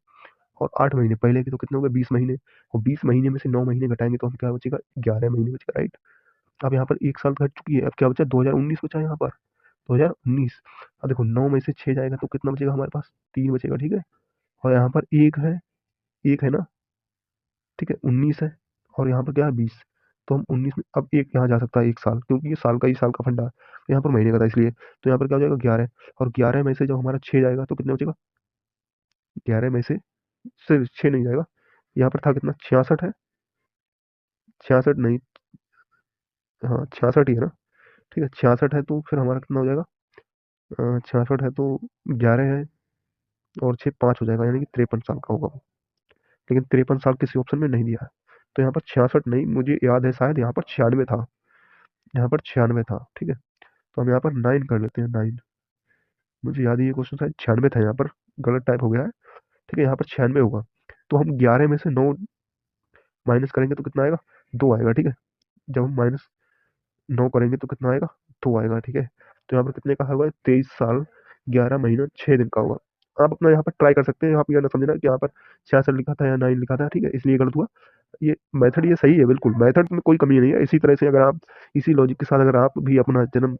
और 8 महीने पहले के तो कितने हो गए, 20 महीने, और 20 महीने में से 9 महीने घटाएंगे तो हम क्या बचेगा, 11 महीने बचेगा, राइट। अब यहाँ पर एक साल घट चुकी है, अब क्या बचा, 2019 बचा यहाँ पर, 2019। अब देखो 9 में से 6 जाएगा तो कितना बचेगा हमारे पास, 3 बचेगा। ठीक है, और यहाँ पर एक है, एक है ना, ठीक है, 19 है, और यहाँ पर क्या है, 20। तो हम 19 में अब एक यहाँ जा सकता है, एक साल, क्योंकि ये साल का ही साल का फंडा है, तो यहाँ पर महीने का था इसलिए। तो यहाँ पर क्या हो जाएगा, 11, और 11 में से जब हमारा 6 जाएगा तो कितना बचेगा, 11 में से सिर्फ 6 नहीं जाएगा, यहाँ पर था कितना, 66 है, 66 नहीं, हाँ 66 ही है ना। ठीक है, 66 है तो फिर हमारा कितना हो जाएगा, 66 है तो 11 है, और 6 5 हो जाएगा, यानी कि 53 साल का होगा वो। लेकिन 53 साल किसी ऑप्शन में नहीं दिया है, तो यहाँ पर 66 नहीं, मुझे याद है शायद यहाँ पर 96 था, यहाँ पर 96 था। ठीक है, तो हम यहाँ पर 9 कर लेते हैं, 9। मुझे याद है ये क्वेश्चन शायद 96 था, यहाँ पर गलत टाइप हो गया है। ठीक है, यहाँ पर 96 होगा, तो हम 11 में से 9 माइनस करेंगे तो कितना आएगा, 2 आएगा। ठीक है, जब हम माइनस 9 करेंगे तो कितना आएगा, 2 आएगा। ठीक है, तो यहाँ पर कितने का होगा, 23 साल 11 महीना 6 दिन का होगा। आप अपना यहाँ पर ट्राई कर सकते हैं, आप ये ना समझना कि यहाँ पर 66 लिखा था या 9 लिखा था, ठीक है, इसलिए गलत हुआ। ये मेथड ये सही है, बिल्कुल मेथड में कोई कमी नहीं है। इसी तरह से अगर आप इसी लॉजिक के साथ अगर आप भी अपना जन्म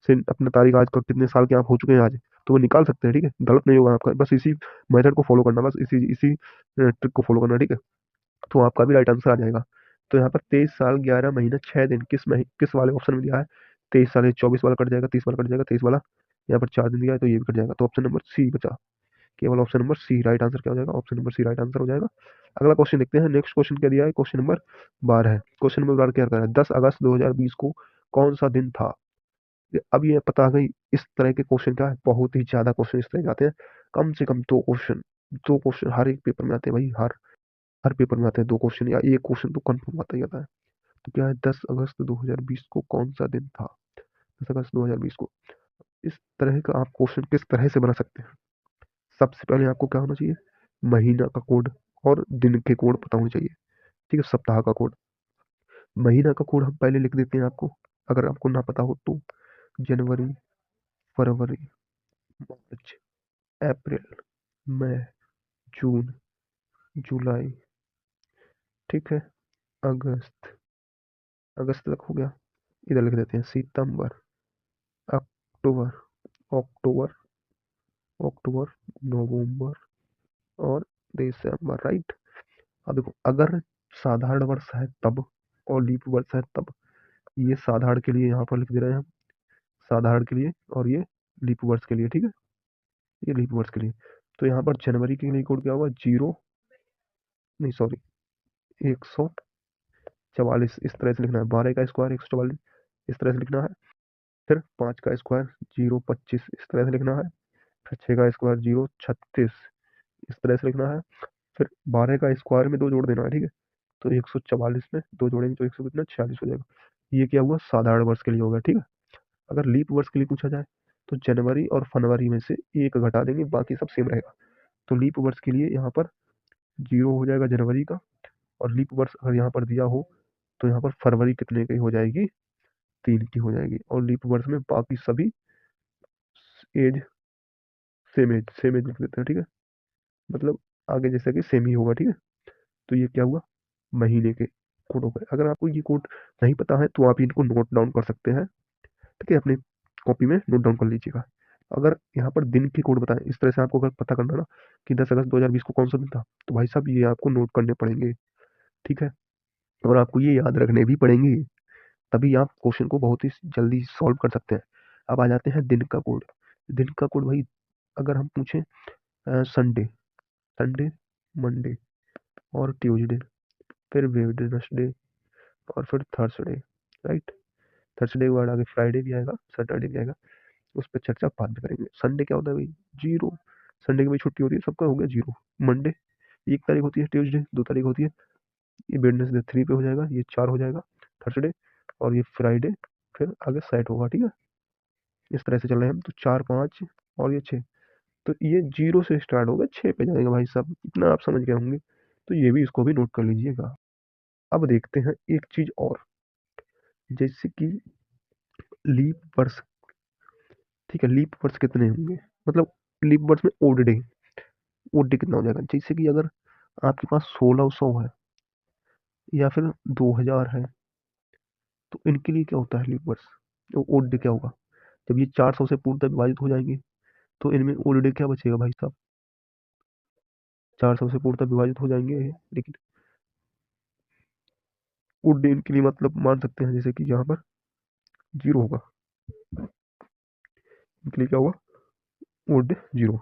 से अपना तारीख आज का कितने साल के आप हो चुके हैं आज, तो वो निकाल सकते हैं। ठीक है, गलत नहीं होगा आपका, बस इसी मेथड को फॉलो करना, बस इसी इसी ट्रिक को फॉलो करना। ठीक है, तो आपका भी राइट आंसर आ जाएगा। तो यहाँ पर 23 साल 11 महीना 6 दिन किस वाले ऑप्शन में दिया है, 23 साल, ये 24 वाला कट जाएगा, 30 वाला कट जाएगा, 23 वाला, यहाँ पर 4 दिन दिया है तो ये भी कट जाएगा, तो ऑप्शन नंबर सी बचा, केवल option number C right answer क्या हो जाएगा, option number C right answer हो जाएगा। अगला क्वेश्चन देखते हैं, नेक्स्ट क्वेश्चन क्या दिया है, क्वेश्चन नंबर 12 है। क्वेश्चन नंबर 12 क्या कर रहा है, 10 अगस्त 2020 को कौन सा दिन था। अब ये पता गई, इस तरह के क्वेश्चन क्या है, बहुत ही ज्यादा क्वेश्चन इस तरह के आते हैं, कम से कम 2 क्वेश्चन, 2 क्वेश्चन हर एक पेपर में आते हैं भाई, हर हर पेपर में आते हैं 2 क्वेश्चन, या एक क्वेश्चन तो कंफर्म आता ही आता है। तो क्या है, 10 अगस्त 2020 को कौन सा दिन था, 10 अगस्त 2020 को। इस तरह का आप क्वेश्चन किस तरह से बना सकते हैं, सबसे पहले आपको क्या होना चाहिए, महीना का कोड और दिन के कोड पता होने चाहिए। ठीक है, सप्ताह का कोड, महीना का कोड हम पहले लिख देते हैं आपको, अगर आपको ना पता हो तो। जनवरी, फरवरी, मार्च, अप्रैल, मई, जून, जुलाई, ठीक है, अगस्त, अगस्त तक हो गया। इधर लिख देते हैं सितंबर, अक्टूबर, अक्टूबर, अक्टूबर, नवंबर और दिसंबर, राइट। अब देखो, अगर साधारण वर्ष है तब और लीप वर्ष है तब, ये साधारण के लिए यहाँ पर लिख दे रहे हैं हम, साधारण के लिए, और ये लीप वर्ष के लिए, ठीक है, ये लीप वर्ष के लिए। तो यहाँ पर जनवरी के लिए कोड क्या होगा, 0, नहीं सॉरी, 144, इस तरह से लिखना है। 12 का स्क्वायर 144, इस तरह से लिखना है। फिर 5 का स्क्वायर 025, इस तरह से लिखना है। फिर 6 का स्क्वायर 036, इस तरह से लिखना है। फिर 12 का स्क्वायर में 2 जोड़ देना है, ठीक है। तो 144 में 2 जोड़ेंगे तो 100 कितना, 46 हो जाएगा। ये क्या हुआ, साधारण वर्ष के लिए होगा, ठीक है। अगर लीप वर्ष के लिए पूछा जाए तो जनवरी और फरवरी में से एक घटा देंगे, बाकी सब सेम रहेगा। तो लीप वर्ष के लिए यहाँ पर 0 हो जाएगा जनवरी का, और लीप वर्ष अगर यहाँ पर दिया हो तो यहाँ पर फरवरी कितने की हो जाएगी, 3 की हो जाएगी। और लीप वर्ष में बाकी सभी एज सेम एज लिख देते हैं, ठीक है। मतलब आगे जैसे कि सेम ही होगा, ठीक है। तो ये क्या हुआ, महीने के कोड हो गए। अगर आपको ये कोड नहीं पता है तो आप इनको नोट डाउन कर सकते हैं, ठीक है, अपनी कॉपी में नोट डाउन कर लीजिएगा। अगर यहाँ पर दिन के कोड बताएं, इस तरह से आपको अगर पता करना ना कि 10 अगस्त 2020 को कौन सा दिन था, तो भाई साहब ये आपको नोट करने पड़ेंगे, ठीक है। और आपको ये याद रखने भी पड़ेंगे, तभी आप क्वेश्चन को बहुत ही जल्दी सॉल्व कर सकते हैं। अब आ जाते हैं दिन का कोड। दिन का कोड भाई, अगर हम पूछें संडे, संडे, मंडे और ट्यूसडे, फिर वेडनेसडे और फिर थर्सडे, राइट। थर्सडे के बाद आगे फ्राइडे भी आएगा, सैटरडे भी आएगा, उस पर चर्चा बाद में करेंगे। संडे क्या होता है भाई, 0, संडे की भाई छुट्टी होती है, सबका हो गया 0। मंडे 1 तारीख होती है, ट्यूसडे 2 तारीख होती है, ये वेडनेसडे 3 पे हो जाएगा, ये 4 हो जाएगा, थर्सडे, और ये फ्राइडे, फिर आगे सेट होगा, ठीक है। इस तरह से चल रहे हैं हम, तो 4 5 और ये 6, तो ये 0 से स्टार्ट होगा, 6 पे जाएगा भाई साहब, इतना आप समझ गए होंगे। तो ये भी, इसको भी नोट कर लीजिएगा। अब देखते हैं एक चीज और, जैसे कि लीप वर्ष, ठीक है, लीप वर्ष कितने होंगे, मतलब लीप वर्ष में ओड डे कितना हो जाएगा। जैसे कि अगर आपके पास 1600 है या फिर 2000 है, तो इनके लिए क्या होता है लीप वर्ष, तो ओड डे क्या होगा, जब ये 400 से पूर्णतः विभाजित हो जाएंगे तो इनमें ओड डे क्या बचेगा भाई साहब, 400 से पूर्णतः विभाजित हो जाएंगे, लेकिन ओड डे इनके लिए मतलब मान सकते हैं, जैसे कि यहाँ पर 0 होगा, इनके लिए क्या होगा, ओड डे 0,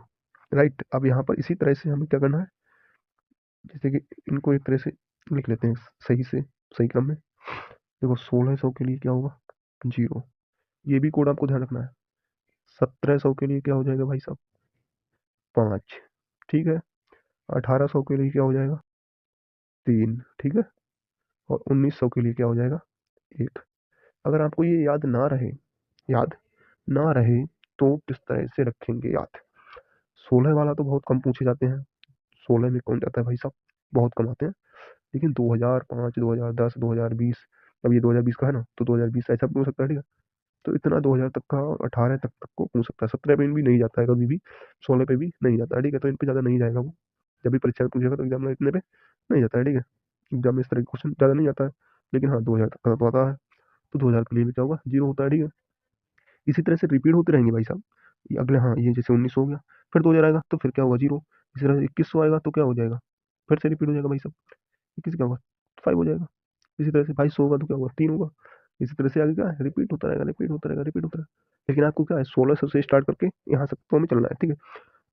राइट। अब यहाँ पर इसी तरह से हमें क्या करना है, जैसे कि इनको एक तरह से लिख लेते हैं सही से, सही क्रम में। देखो 1600 के लिए क्या होगा, 0, ये भी कोड आपको ध्यान रखना है। 1700 के लिए क्या हो जाएगा भाई साहब, 5, ठीक है। 1800 के लिए क्या हो जाएगा, 3, ठीक है। और 1900 के लिए क्या हो जाएगा, 1। अगर आपको ये याद ना रहे तो किस तरह से रखेंगे याद। 16 वाला तो बहुत कम पूछे जाते हैं, 16 में कौन जाता है भाई साहब, बहुत कम आते हैं। लेकिन 2005, 2010, 2020, अब ये 2020 का है ना, तो 2020 ऐसा भी हो सकता है, ठीक है। तो इतना 2000 तक का और 18 तक को पूछ सकता है। 17 पे भी नहीं जाता है कभी भी, 16 पे भी नहीं जाता है, ठीक है। तो इन पे ज़्यादा नहीं जाएगा वो, जब भी परीक्षा में पूछेगा तो एग्जाम में इतने पे नहीं जाता है, ठीक है। एग्जाम में इस तरह के क्वेश्चन ज़्यादा नहीं आता है। लेकिन हाँ, 2000 तक का तो आता है, तो 2000 के लिए भी क्या होगा, 0 होता है, ठीक है। इसी तरह से रिपीट होते रहेंगे भाई साहब। ये अगले, हाँ, ये जैसे 1900 हो गया, फिर 2000 आएगा तो फिर क्या होगा, 0। इसी तरह से 2100 आएगा तो क्या हो जाएगा, फिर से रिपीट हो जाएगा भाई साहब, 21 क्या होगा, 5 हो जाएगा। इसी तरह से 2200 होगा तो क्या होगा, 3 होगा। इसी तरह से आगे क्या है, रिपीट होता रहेगा, रिपीट होता रहेगा, रिपीट होता रहेगा। लेकिन आपको क्या है, 1600 से स्टार्ट करके यहाँ तक तो हमें चलना है, ठीक है।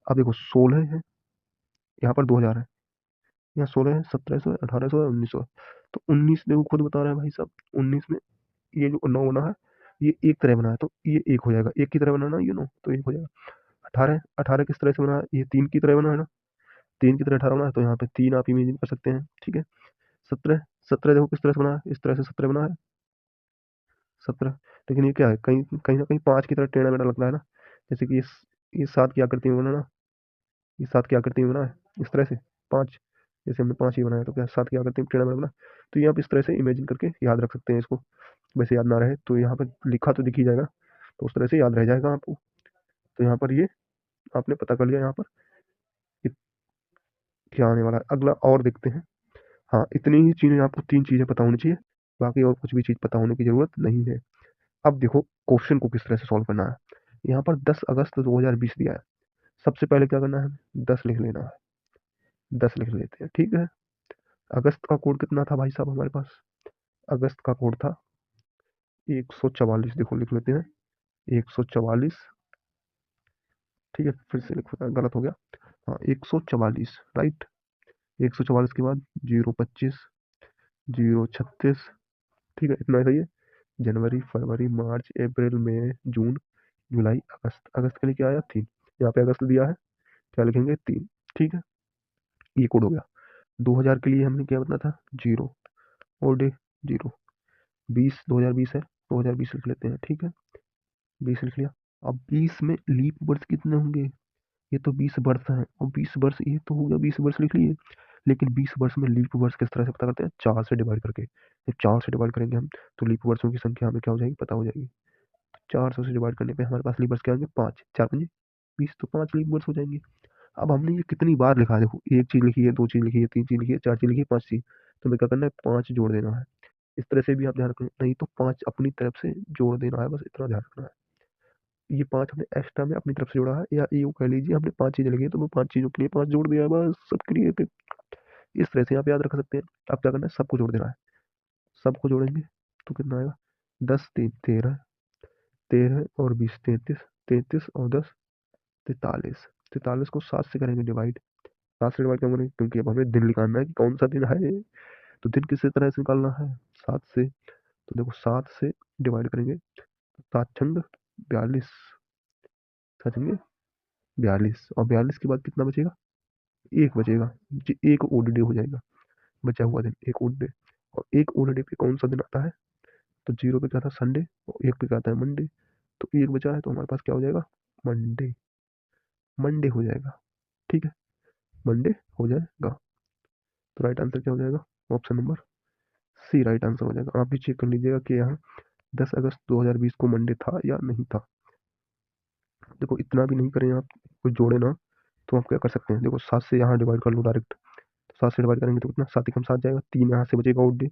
अब देखो 16 है, यहाँ पर 2000 है, यहाँ 16 है, 1700 है, 1800 है, 1900 है। तो 19 देखो खुद बता रहा है भाई साहब, 19 में ये जो 9 बना है, ये एक तरह बना है, तो ये एक हो जाएगा, एक की तरह बनाना ये 9, तो एक हो जाएगा। 18, 18 किस तरह से बना है, ये 3 की तरह बना है ना, 3 की तरह 18 बना है, तो यहाँ पे 3 आप इमेजिन कर सकते हैं, ठीक है। 17, 17 देखो किस तरह से बना है, इस तरह से 17 बना है, 17। लेकिन ये क्या है, कहीं कहीं ना कहीं 5 की तरह टेढ़ा मेढ़ा लग रहा है ना, जैसे कि ये 7 की आकृति में बना ना, ये 7 की आकृति में बना है इस तरह से, 5। जैसे हमने 5 ही बनाया तो क्या 7 क्या करते हैं टेढ़ा मेढ़ा बना। तो ये आप इस तरह से इमेजिन करके याद रख सकते हैं इसको। वैसे याद ना रहे तो यहाँ पर लिखा तो दिख ही जाएगा, तो उस तरह से याद रह जाएगा आपको। तो यहाँ पर ये आपने पता कर लिया यहाँ पर कि क्या आने वाला है। अगला और देखते हैं। हाँ, इतनी ही चीज़ें आपको 3 चीज़ें पता होनी चाहिए, बाकी और कुछ भी चीज़ पता होने की ज़रूरत नहीं है। अब देखो क्वेश्चन को किस तरह से सॉल्व करना है। यहाँ पर 10 अगस्त 2020 दिया है। सबसे पहले क्या करना है, 10 लिख लेना है। 10 लिख लेते हैं, ठीक है। अगस्त का कोड कितना था भाई साहब हमारे पास? अगस्त का कोड था 144। देखो लिख लेते हैं 144। ठीक है, फिर से लिखो, गलत हो गया। हाँ 144, राइट। 144 के बाद 025, 036। ठीक है, इतना ही सही है। जनवरी, फरवरी, मार्च, अप्रैल, मई, जून, जुलाई, अगस्त। अगस्त के लिए क्या आया? 3। यहाँ पे अगस्त दिया है, क्या लिखेंगे? 3। ठीक है, ये कोड हो गया। 2000 के लिए हमने क्या बताया था? 0 और डे 0। 20 2020 है, 2020 लिख लेते हैं, ठीक है। 20 लिख लिया। अब 20 में लीप वर्ष कितने होंगे? ये तो 20 वर्ष है, और 20 वर्ष ये तो हो गया, 20 वर्ष लिख लिए। लेकिन 20 वर्ष में लीप वर्ष किस तरह से पता करते हैं? 4 से डिवाइड करके। जब 4 से डिवाइड करेंगे हम, तो लीप वर्षों की संख्या हमें क्या हो जाएगी? पता हो जाएगी। 400 से डिवाइड करने पे हमारे पास लीप वर्ष क्या होंगे? 5। 4 पंजे 20, तो 5 लीप वर्ष हो जाएंगे। अब हमने ये कितनी बार लिखा है देखो, एक चीज लिखी है, दो चीज लिखी है, तीन चीज लिखी है, चार चीज लिखी है, पांच चीज। तो हमें क्या करना है? 5 जोड़ देना है। इस तरह से भी आप ध्यान रखें, नहीं तो 5 अपनी तरफ से जोड़ देना है, बस इतना ध्यान रखना है। ये 5 हमने एक्स्ट्रा में अपनी तरफ से जोड़ा है, या यूं कह लीजिए हमने 5 चीजें लिखी है तो वो 5 चीजों के लिए 5 जोड़ दिया है, बस सबके लिए इस तरह से आप याद रख सकते हैं। आप क्या करना है? सबको जोड़ देना है। सबको जोड़ेंगे तो कितना आएगा? 10 3 13, 13 और 20 33, 33 और 10 43। 43 को 7 से करेंगे डिवाइड। 7 से डिवाइड क्यों करेंगे? क्योंकि अब हमें दिन निकालना है कि कौन सा दिन है। तो दिन किस तरह से निकालना है? 7 से। तो देखो 7 से डिवाइड करेंगे तो 7 छंग 42, 7 छंगे 42, और 42 के बाद कितना बचेगा? एक बचेगा जी, एक ओड डे हो जाएगा। बचा हुआ दिन एक ओड डे। और एक ओड डे पे कौन सा दिन आता है? तो 0 पे क्या था? संडे। और 1 पे क्या आता है? मंडे। तो एक बचा है, तो हमारे पास क्या हो जाएगा? मंडे। मंडे हो जाएगा, ठीक है। मंडे हो जाएगा। तो राइट आंसर क्या हो जाएगा? Option number C right answer हो जाएगा। आप भी चेक कर लीजिएगा कि यहाँ 10 अगस्त 2020 को मंडे था या नहीं था। देखो इतना भी नहीं करें आप, कुछ जोड़े ना, तो आप क्या कर सकते हैं? देखो 7 से यहाँ डिवाइड कर लो डायरेक्ट। 7 से डिवाइड करेंगे तो कितना? 7 एकम 7 जाएगा, 3 यहाँ से बचेगा और डे,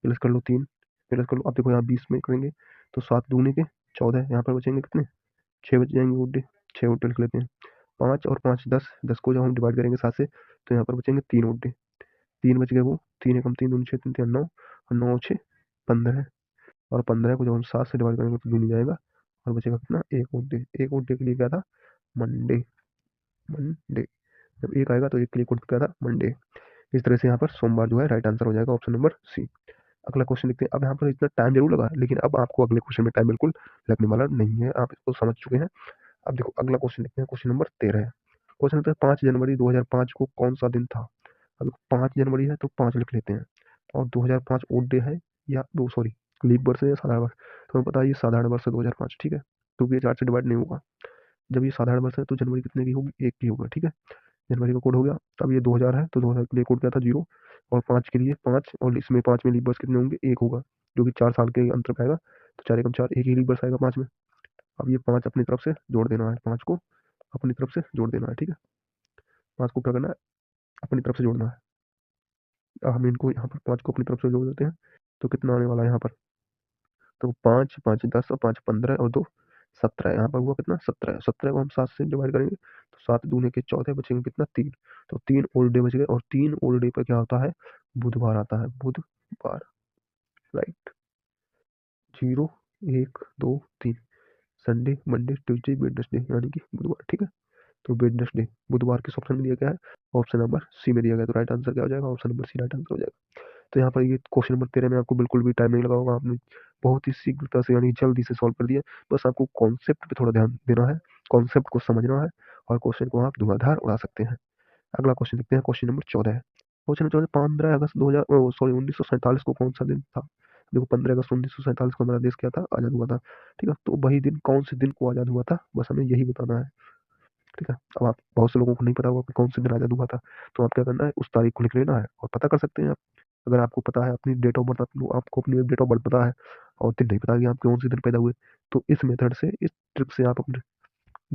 प्लस कर लो 3, प्लस कर लो। अब देखो यहाँ 20 में करेंगे तो 7 दूने के 14, यहाँ पर बचेंगे कितने? 6 बच जाएंगे और डे। 6 और डे लिख लेते हैं। 5 और 5 10, 10 को जब हम डिवाइड करेंगे 7 से, तो यहाँ पर बचेंगे 3 और डे। 3 बच गए, वो 3 एकम 3 दूनी 6 3 3 9, और 9 6 15। और 15 को जब हम 7 से डिवाइड करेंगे तो दूनी जाएगा, और बचेगा कितना? एक और डे। एक और डे के लिए क्या था? मंडे। मंडे। जब एक आएगा तो एक के लिए कोड क्या था? मंडे। इस तरह से यहाँ पर सोमवार जो है राइट आंसर हो जाएगा, ऑप्शन नंबर सी। अगला क्वेश्चन देखते हैं। अब यहाँ पर इतना टाइम जरूर लगा, लेकिन अब आपको अगले क्वेश्चन में टाइम बिल्कुल लगने वाला नहीं है, आप इसको समझ चुके हैं। अब देखो अगला क्वेश्चन देखते हैं, क्वेश्चन नंबर 13 है। क्वेश्चन होता है 5 जनवरी 2005 को कौन सा दिन था? अब 5 जनवरी है तो 5 लिख लेते हैं। और 2005 ओड डे है, या दो सॉरी लीप वर्ष है या साधारण वर्ष? तो हमें पता है ये साधारण वर्ष है 2005, ठीक है। क्योंकि ये 4 से डिवाइड नहीं होगा। जब ये साधारण वर्ष है तो जनवरी कितने की होगी? 1 की होगा, ठीक है। जनवरी का कोड हो गया। अब ये 2000 है तो 2000 के लिए कोड क्या था? 0। और 5 के लिए 5, और इसमें 5 में लीप वर्ष कितने होंगे? 1 होगा, जो कि 4 साल के अंतर का आएगा। तो 4 एकम 4, एक ही लीप वर्ष आएगा 5 में। अब ये 5 अपनी तरफ से जोड़ देना है, 5 को अपनी तरफ से जोड़ देना है, ठीक है। 5 को क्या करना है? अपनी तरफ से जोड़ना है। हम इनको यहाँ पर 5 को अपनी तरफ से जोड़ देते हैं, तो कितना आने वाला है यहाँ पर? तो 5 5 10 और 5 15 और 2 17। यहाँ पर हुआ कितना? 17। 17 को हम 7 से डिवाइड करेंगे तो 7 दूने के 14, बचेंगे कितना? 3। तो 3 ओल्ड डे बच गए, और 3 ओल्ड डे पर क्या होता है? बुधवार आता है, बुधवार, right. 0 1 2 3, Sunday Monday Tuesday Wednesday, यानी कि बुधवार, ठीक है। तो वेडनेसडे बुधवार किस ऑप्शन में दिया गया है? ऑप्शन नंबर सी में दिया गया। तो राइट आंसर क्या हो जाएगा? Option number C right answer हो जाएगा। तो यहाँ पर ये क्वेश्चन नंबर 13 में आपको बिल्कुल भी टाइम नहीं लगा होगा, आपने बहुत ही शीघ्रता से यानी जल्दी से सॉल्व कर दिया। बस आपको कॉन्सेप्ट पे थोड़ा ध्यान देना है, कॉन्सेप्ट को समझना है, और क्वेश्चन को आप धुआंधार उड़ा सकते हैं। अगला क्वेश्चन देखते हैं, क्वेश्चन नंबर 14 है। क्वेश्चन नंबर 15 अगस्त 2000 सॉरी 1947 को कौन सा दिन था? देखो 15 अगस्त 1947 को हमारा देश क्या था? आजाद हुआ था, ठीक है। तो वही दिन, कौन से दिन को आजाद हुआ था, बस हमें यही बताना है। ठीक है। अब आप बहुत से लोगों को नहीं पता होगा कि कौन से दिन आज़ाद हुआ था, तो आप क्या करना है, उस तारीख को लिख लेना है और पता कर सकते हैं आप। अगर आपको पता है अपनी डेट ऑफ बर्थ, आपको अपनी डेट ऑफ बर्थ पता है और दिन नहीं पता कि आप कौन से दिन पैदा हुए, तो इस मेथड से, इस ट्रिक से आप अपने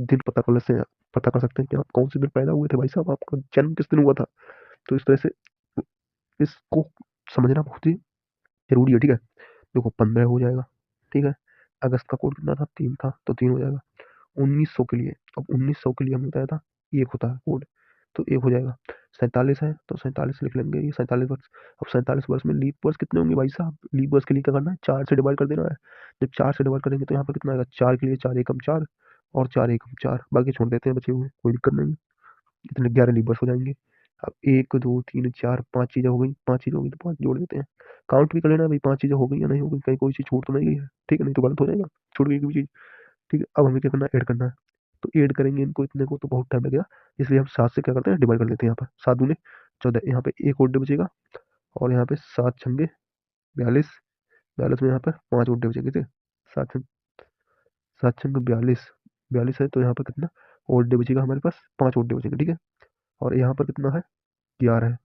दिन पता कर सकते हैं कि आप कौन से दिन पैदा हुए थे भाई साहब, आपका जन्म किस दिन हुआ था। तो इस तरह से इसको समझना बहुत ही जरूरी है, ठीक है। देखो 15 हो जाएगा, ठीक है। अगस्त का कोड कितना था, 3 था, तो 3 हो जाएगा। 1900 के लिए, अब 1900 के लिए हमने बताया था 1 होता है कोड, तो 1 हो जाएगा। 47 है तो 47 लिख लेंगे, ये 47 वर्ष। अब 47 वर्ष में लीप वर्ष कितने होंगे भाई साहब, लीप वर्ष के लिए क्या करना है, 4 से डिवाइड कर देना है। जब 4 से डिवाइड करेंगे तो यहाँ पर कितना आएगा, 4 के लिए 4 एकम 4 और 4 एकम 4, बाकी छोड़ देते हैं बचे हुए, कोई दिक्कत नहीं। इतने 11 लीप वर्ष हो जाएंगे। अब 1 2 3 4 5 चीजें हो गई, 5 चीजें होगी तो 5 जोड़ देते हैं। काउंट भी कर लेना भाई, 5 चीजें हो गई या नहीं हो गई, कहीं कोई चीज छूट तो नहीं गई है, ठीक है, नहीं तो गलत हो जाएगा, छूट गई कोई चीज। ठीक है, अब हमें क्या करना है, ऐड करना है। तो ऐड करेंगे इनको, इतने को तो बहुत टाइम लगेगा, इसलिए हम 7 से क्या करते हैं, डिवाइड कर लेते हैं। यहाँ पर 7 दूने 14, यहाँ पे एक और डे बचेगा, और यहाँ पे 7 छंगे 42, 42 में यहाँ पर 5 और डे बचेंगे, ठीक है। 7 7 छंगे 42, 42 है तो यहाँ पर कितना और डे बचेगा हमारे पास, 5 और डे बचेंगे, ठीक है। और यहाँ पर कितना है, 11 है।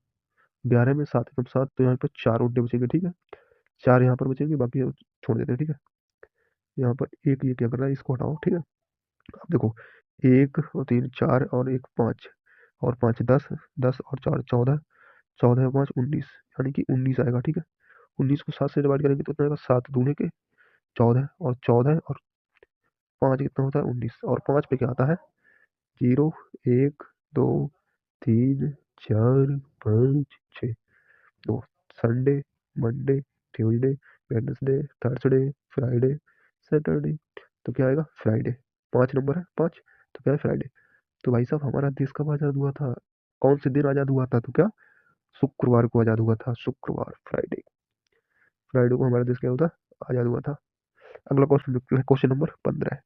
11 में 7 एकम 7, तो यहाँ पर 4 और डे बचेंगे, ठीक है। 4 यहाँ पर बचेंगे, बाकी छोड़ देते हैं, ठीक है। यहाँ पर एक, ये क्या कर रहा है, इसको हटाओ, ठीक है। अब देखो, 1 और 3 4 और 1 5 और 5 10, 10 और 4 14, 14 और 5 19, यानी कि 19 आएगा, ठीक है। 19 को 7 से डिवाइड करेंगे तो कितना आएगा, 7 दूने के 14, और 14 और 5 कितना होता है, 19, और 5 पे क्या आता है, 0 1 2 3 4 5 6। तो Sunday, Monday, Tuesday, Wednesday, Thursday, Friday, Saturday, तो क्या आएगा, फ्राइडे। 5 नंबर है, 5, तो क्या है, फ्राइडे। तो भाई साहब हमारा देश कब आजाद हुआ था, कौन से दिन आजाद हुआ था, तो क्या, शुक्रवार को आजाद हुआ था, शुक्रवार, फ्राइडे। फ्राइडे को हमारा देश क्या हुआ था, आजाद हुआ था। अगला क्वेश्चन देखते हैं, क्वेश्चन नंबर 15।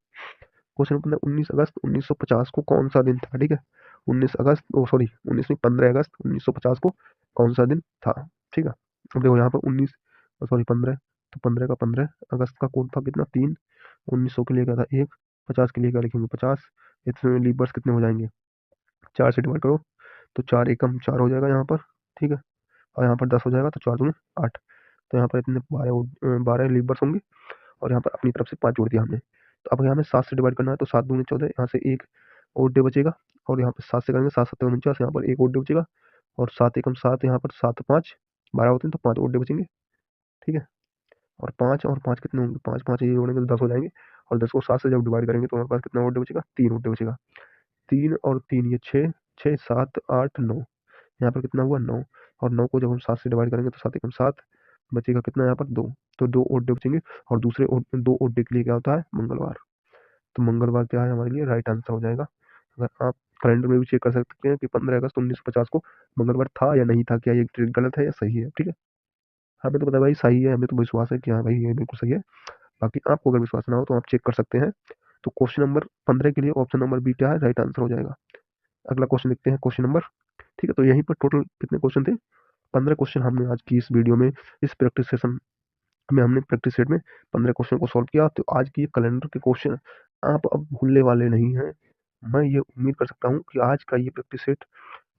क्वेश्चन नंबर 15, 19 अगस्त 1950 को कौन सा दिन था, ठीक है। 19 अगस्त, ओ सॉरी, 19 नहीं, 15 अगस्त 1950 को कौन सा दिन था, ठीक है। अब देखो यहाँ पर 19, सॉरी 15, तो 15 का 15, अगस्त का कोड था कितना, 3, 1900 के लिए क्या था, 1, 50 के लिए क्या लिखेंगे, 50। इसमें लीप वर्ष कितने हो जाएंगे, 4 से डिवाइड करो, तो 4 एकम 4 हो जाएगा यहाँ पर, ठीक है। और यहाँ पर 10 हो जाएगा, तो 4 दूनी 8, तो यहाँ पर इतने 12 लीप वर्ष होंगे, और यहाँ पर अपनी तरफ से 5 जोड़ दिया हमने। तो अब यहाँ हमें 7 से डिवाइड करना है, तो 7 दूनी 14, यहाँ से एक और डे बचेगा, और यहाँ पर 7 से करेंगे, 7 7 49, यहाँ पर एक और डे बचेगा, और 7 एकम 7, यहाँ पर 7 5 12 होते हैं, तो 5 और डे बचेंगे, ठीक है। और 5 कितने होंगे, 5 5 ये जोड़ेंगे तो 10 हो जाएंगे, और 10 को 7 से जब डिवाइड करेंगे तो हमारे पास कितना और डे बचेगा, 3 और डे बचेगा। 3 और 3 ये 6, 6 7 8 9, यहाँ पर कितना हुआ, 9, और 9 को जब हम 7 से डिवाइड करेंगे तो 7 एकम 7, बचेगा कितना यहाँ पर, 2, तो 2 और डे बचेंगे। और दूसरे 2 और डे के लिए क्या होता है, मंगलवार। तो मंगलवार क्या है हमारे लिए, राइट आंसर हो जाएगा। अगर आप कैलेंडर में भी चेक कर सकते हैं कि 15 अगस्त 1950 को मंगलवार था या नहीं था, क्या ये ट्रिक गलत है या सही है, ठीक है। हमें तो पता है भाई सही है, हमें तो विश्वास है कि हाँ भाई ये बिल्कुल सही है। बाकी आपको अगर विश्वास ना हो तो आप चेक कर सकते हैं। तो क्वेश्चन नंबर 15 के लिए ऑप्शन नंबर बी क्या है, राइट आंसर हो जाएगा। अगला क्वेश्चन देखते हैं, क्वेश्चन नंबर, ठीक है। तो यहीं पर टोटल कितने क्वेश्चन थे, 15 क्वेश्चन हमने आज की इस वीडियो में, इस प्रैक्टिस सेशन में हमने प्रैक्टिस सेट में 15 क्वेश्चन को सॉल्व किया। तो आज की कैलेंडर के क्वेश्चन आप अब भूलने वाले नहीं हैं। मैं ये उम्मीद कर सकता हूँ कि आज का ये प्रैक्टिस सेट,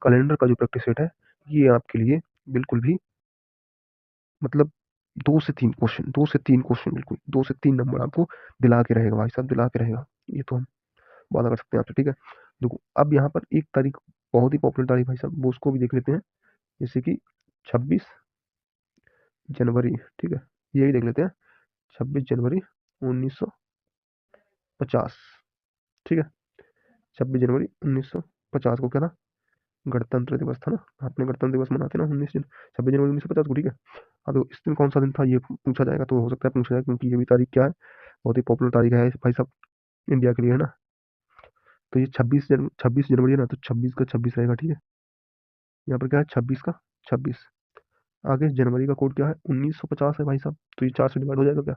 कैलेंडर का जो प्रैक्टिस सेट है, ये आपके लिए बिल्कुल भी, मतलब 2 से 3 क्वेश्चन, 2 से 3 क्वेश्चन, बिल्कुल 2 से 3 नंबर आपको दिला के रहेगा भाई साहब, दिला के रहेगा, ये तो हम वादा कर सकते हैं आपसे, ठीक है। देखो अब यहाँ पर एक तारीख, बहुत ही पॉपुलर तारीख भाई साहब, वो उसको भी देख लेते हैं, जैसे कि 26 जनवरी, ठीक है, यही देख लेते हैं, 26 जनवरी 1950, ठीक है। 26 जनवरी 1950 को क्या था, गणतंत्र दिवस था ना, अपने गणतंत्र दिवस मनाते हैं ना 26 जनवरी 1950 को, ठीक है। हाँ, तो इस दिन कौन सा दिन था ये पूछा जाएगा, तो हो सकता है पूछा जाए, क्योंकि ये भी तारीख क्या है, बहुत ही पॉपुलर तारीख है भाई साहब, इंडिया के लिए, है ना। तो ये 26 जनवरी है ना, तो 26 का 26 रहेगा, ठीक है। यहाँ पर क्या है, 26 का 26। आगे जनवरी का कोड क्या है, 1950 है भाई साहब, तो ये 4 से डिवाइड हो जाएगा क्या,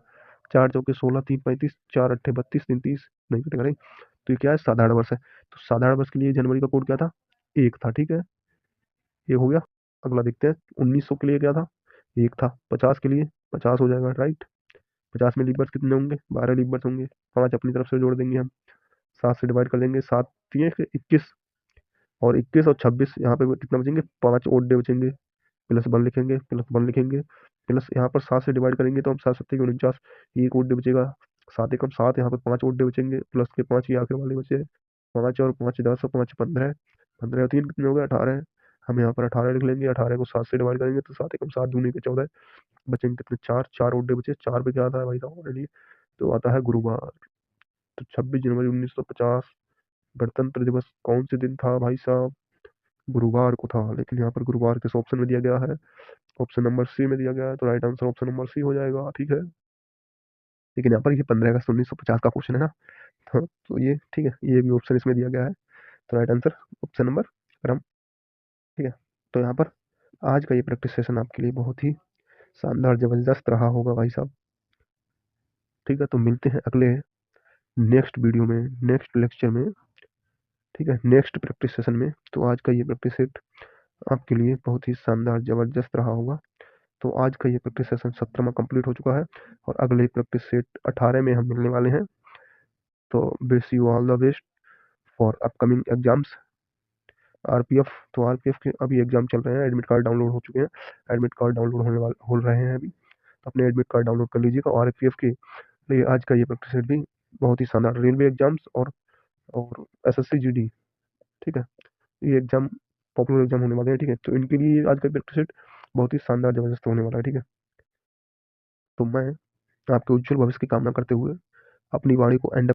4 चौके 16, 3 35, 4 अट्ठे 32, 3 30, नहीं कटेगा नहीं। तो ये क्या है, साधारण वर्ष है। तो साधारण वर्ष के लिए जनवरी का कोड क्या था, 1 था, ठीक है, ये हो गया। अगला देखते हैं, 1900 के लिए क्या था, 1 था। 50 के लिए 50 हो जाएगा, राइट। 50 में लीप वर्ष कितने होंगे, 12 लीप वर्ष होंगे, 5 अपनी तरफ से जोड़ देंगे हम। 7 से डिवाइड कर लेंगे, 7 दिए 21, और 21 और 26 यहाँ पे कितना बचेंगे, 5 ओड डे बचेंगे, प्लस 1 लिखेंगे, प्लस 1 लिखेंगे, प्लस यहाँ पर 7 से डिवाइड करेंगे तो हम 7 7 के 49, एक ओड डे बचेगा, 7 एकम 7, यहाँ पर 5 ओड डे बचेंगे, प्लस के 5 ये आखिर वाले बचे, 5 और 5 10 और 5 15, 15 और 3 कितने हो गए, 18। हम यहाँ पर 18 लिख लेंगे, 18 को 7 से डिवाइड करेंगे तो 7 एकम 7 दूनी के 14, बचेंगे कितने, 4, 4 ओड डे बचे, 4 पे क्या आता है भाई साहब ऑलरेडी, तो आता है गुरुवार। तो 26 जनवरी 1950 गणतंत्र दिवस कौन से दिन था भाई साहब, गुरुवार को था, लेकिन यहाँ पर गुरुवार किस ऑप्शन में दिया गया है, ऑप्शन नंबर सी में दिया गया है, तो right answer option number C हो जाएगा, ठीक है। लेकिन यहाँ पर ये 15 अगस्त 1950 का क्वेश्चन है ना, हाँ, तो ये ठीक है, ये भी ऑप्शन इसमें दिया गया है, तो राइट आंसर ऑप्शन नंबर क्रम, ठीक है। तो यहाँ पर आज का ये प्रैक्टिस सेशन आपके लिए बहुत ही शानदार जबरदस्त रहा होगा भाई साहब, ठीक है। तो मिलते हैं अगले नेक्स्ट वीडियो में, नेक्स्ट लेक्चर में, ठीक है, नेक्स्ट प्रैक्टिस सेशन में। तो आज का ये प्रैक्टिस सेट आपके लिए बहुत ही शानदार जबरदस्त रहा होगा। तो आज का ये प्रैक्टिस सेशन 17वां कंप्लीट हो चुका है, और अगले प्रैक्टिस सेट 18 में हम मिलने वाले हैं। तो wish you all the best for upcoming exams, RPF. तो आरपीएफ के अभी एग्जाम चल रहे हैं, एडमिट कार्ड डाउनलोड हो चुके हैं, एडमिट कार्ड डाउनलोड हो रहे हैं अभी, अपने एडमिट कार्ड डाउनलोड कर लीजिएगा। और आरपीएफ के लिए आज का ये प्रैक्टिस सेट भी बहुत ही शानदार, रेलवे एग्जाम्स और एसएससी जीडी, ठीक है, ये एग्जाम पॉपुलर एग्जाम होने वाले हैं, ठीक है। तो इनके लिए आज का प्रैक्टिस सेट बहुत ही शानदार जबरदस्त होने वाला है, ठीक है। तो मैं आपके उज्जवल भविष्य की कामना करते हुए अपनी वाणी को एंड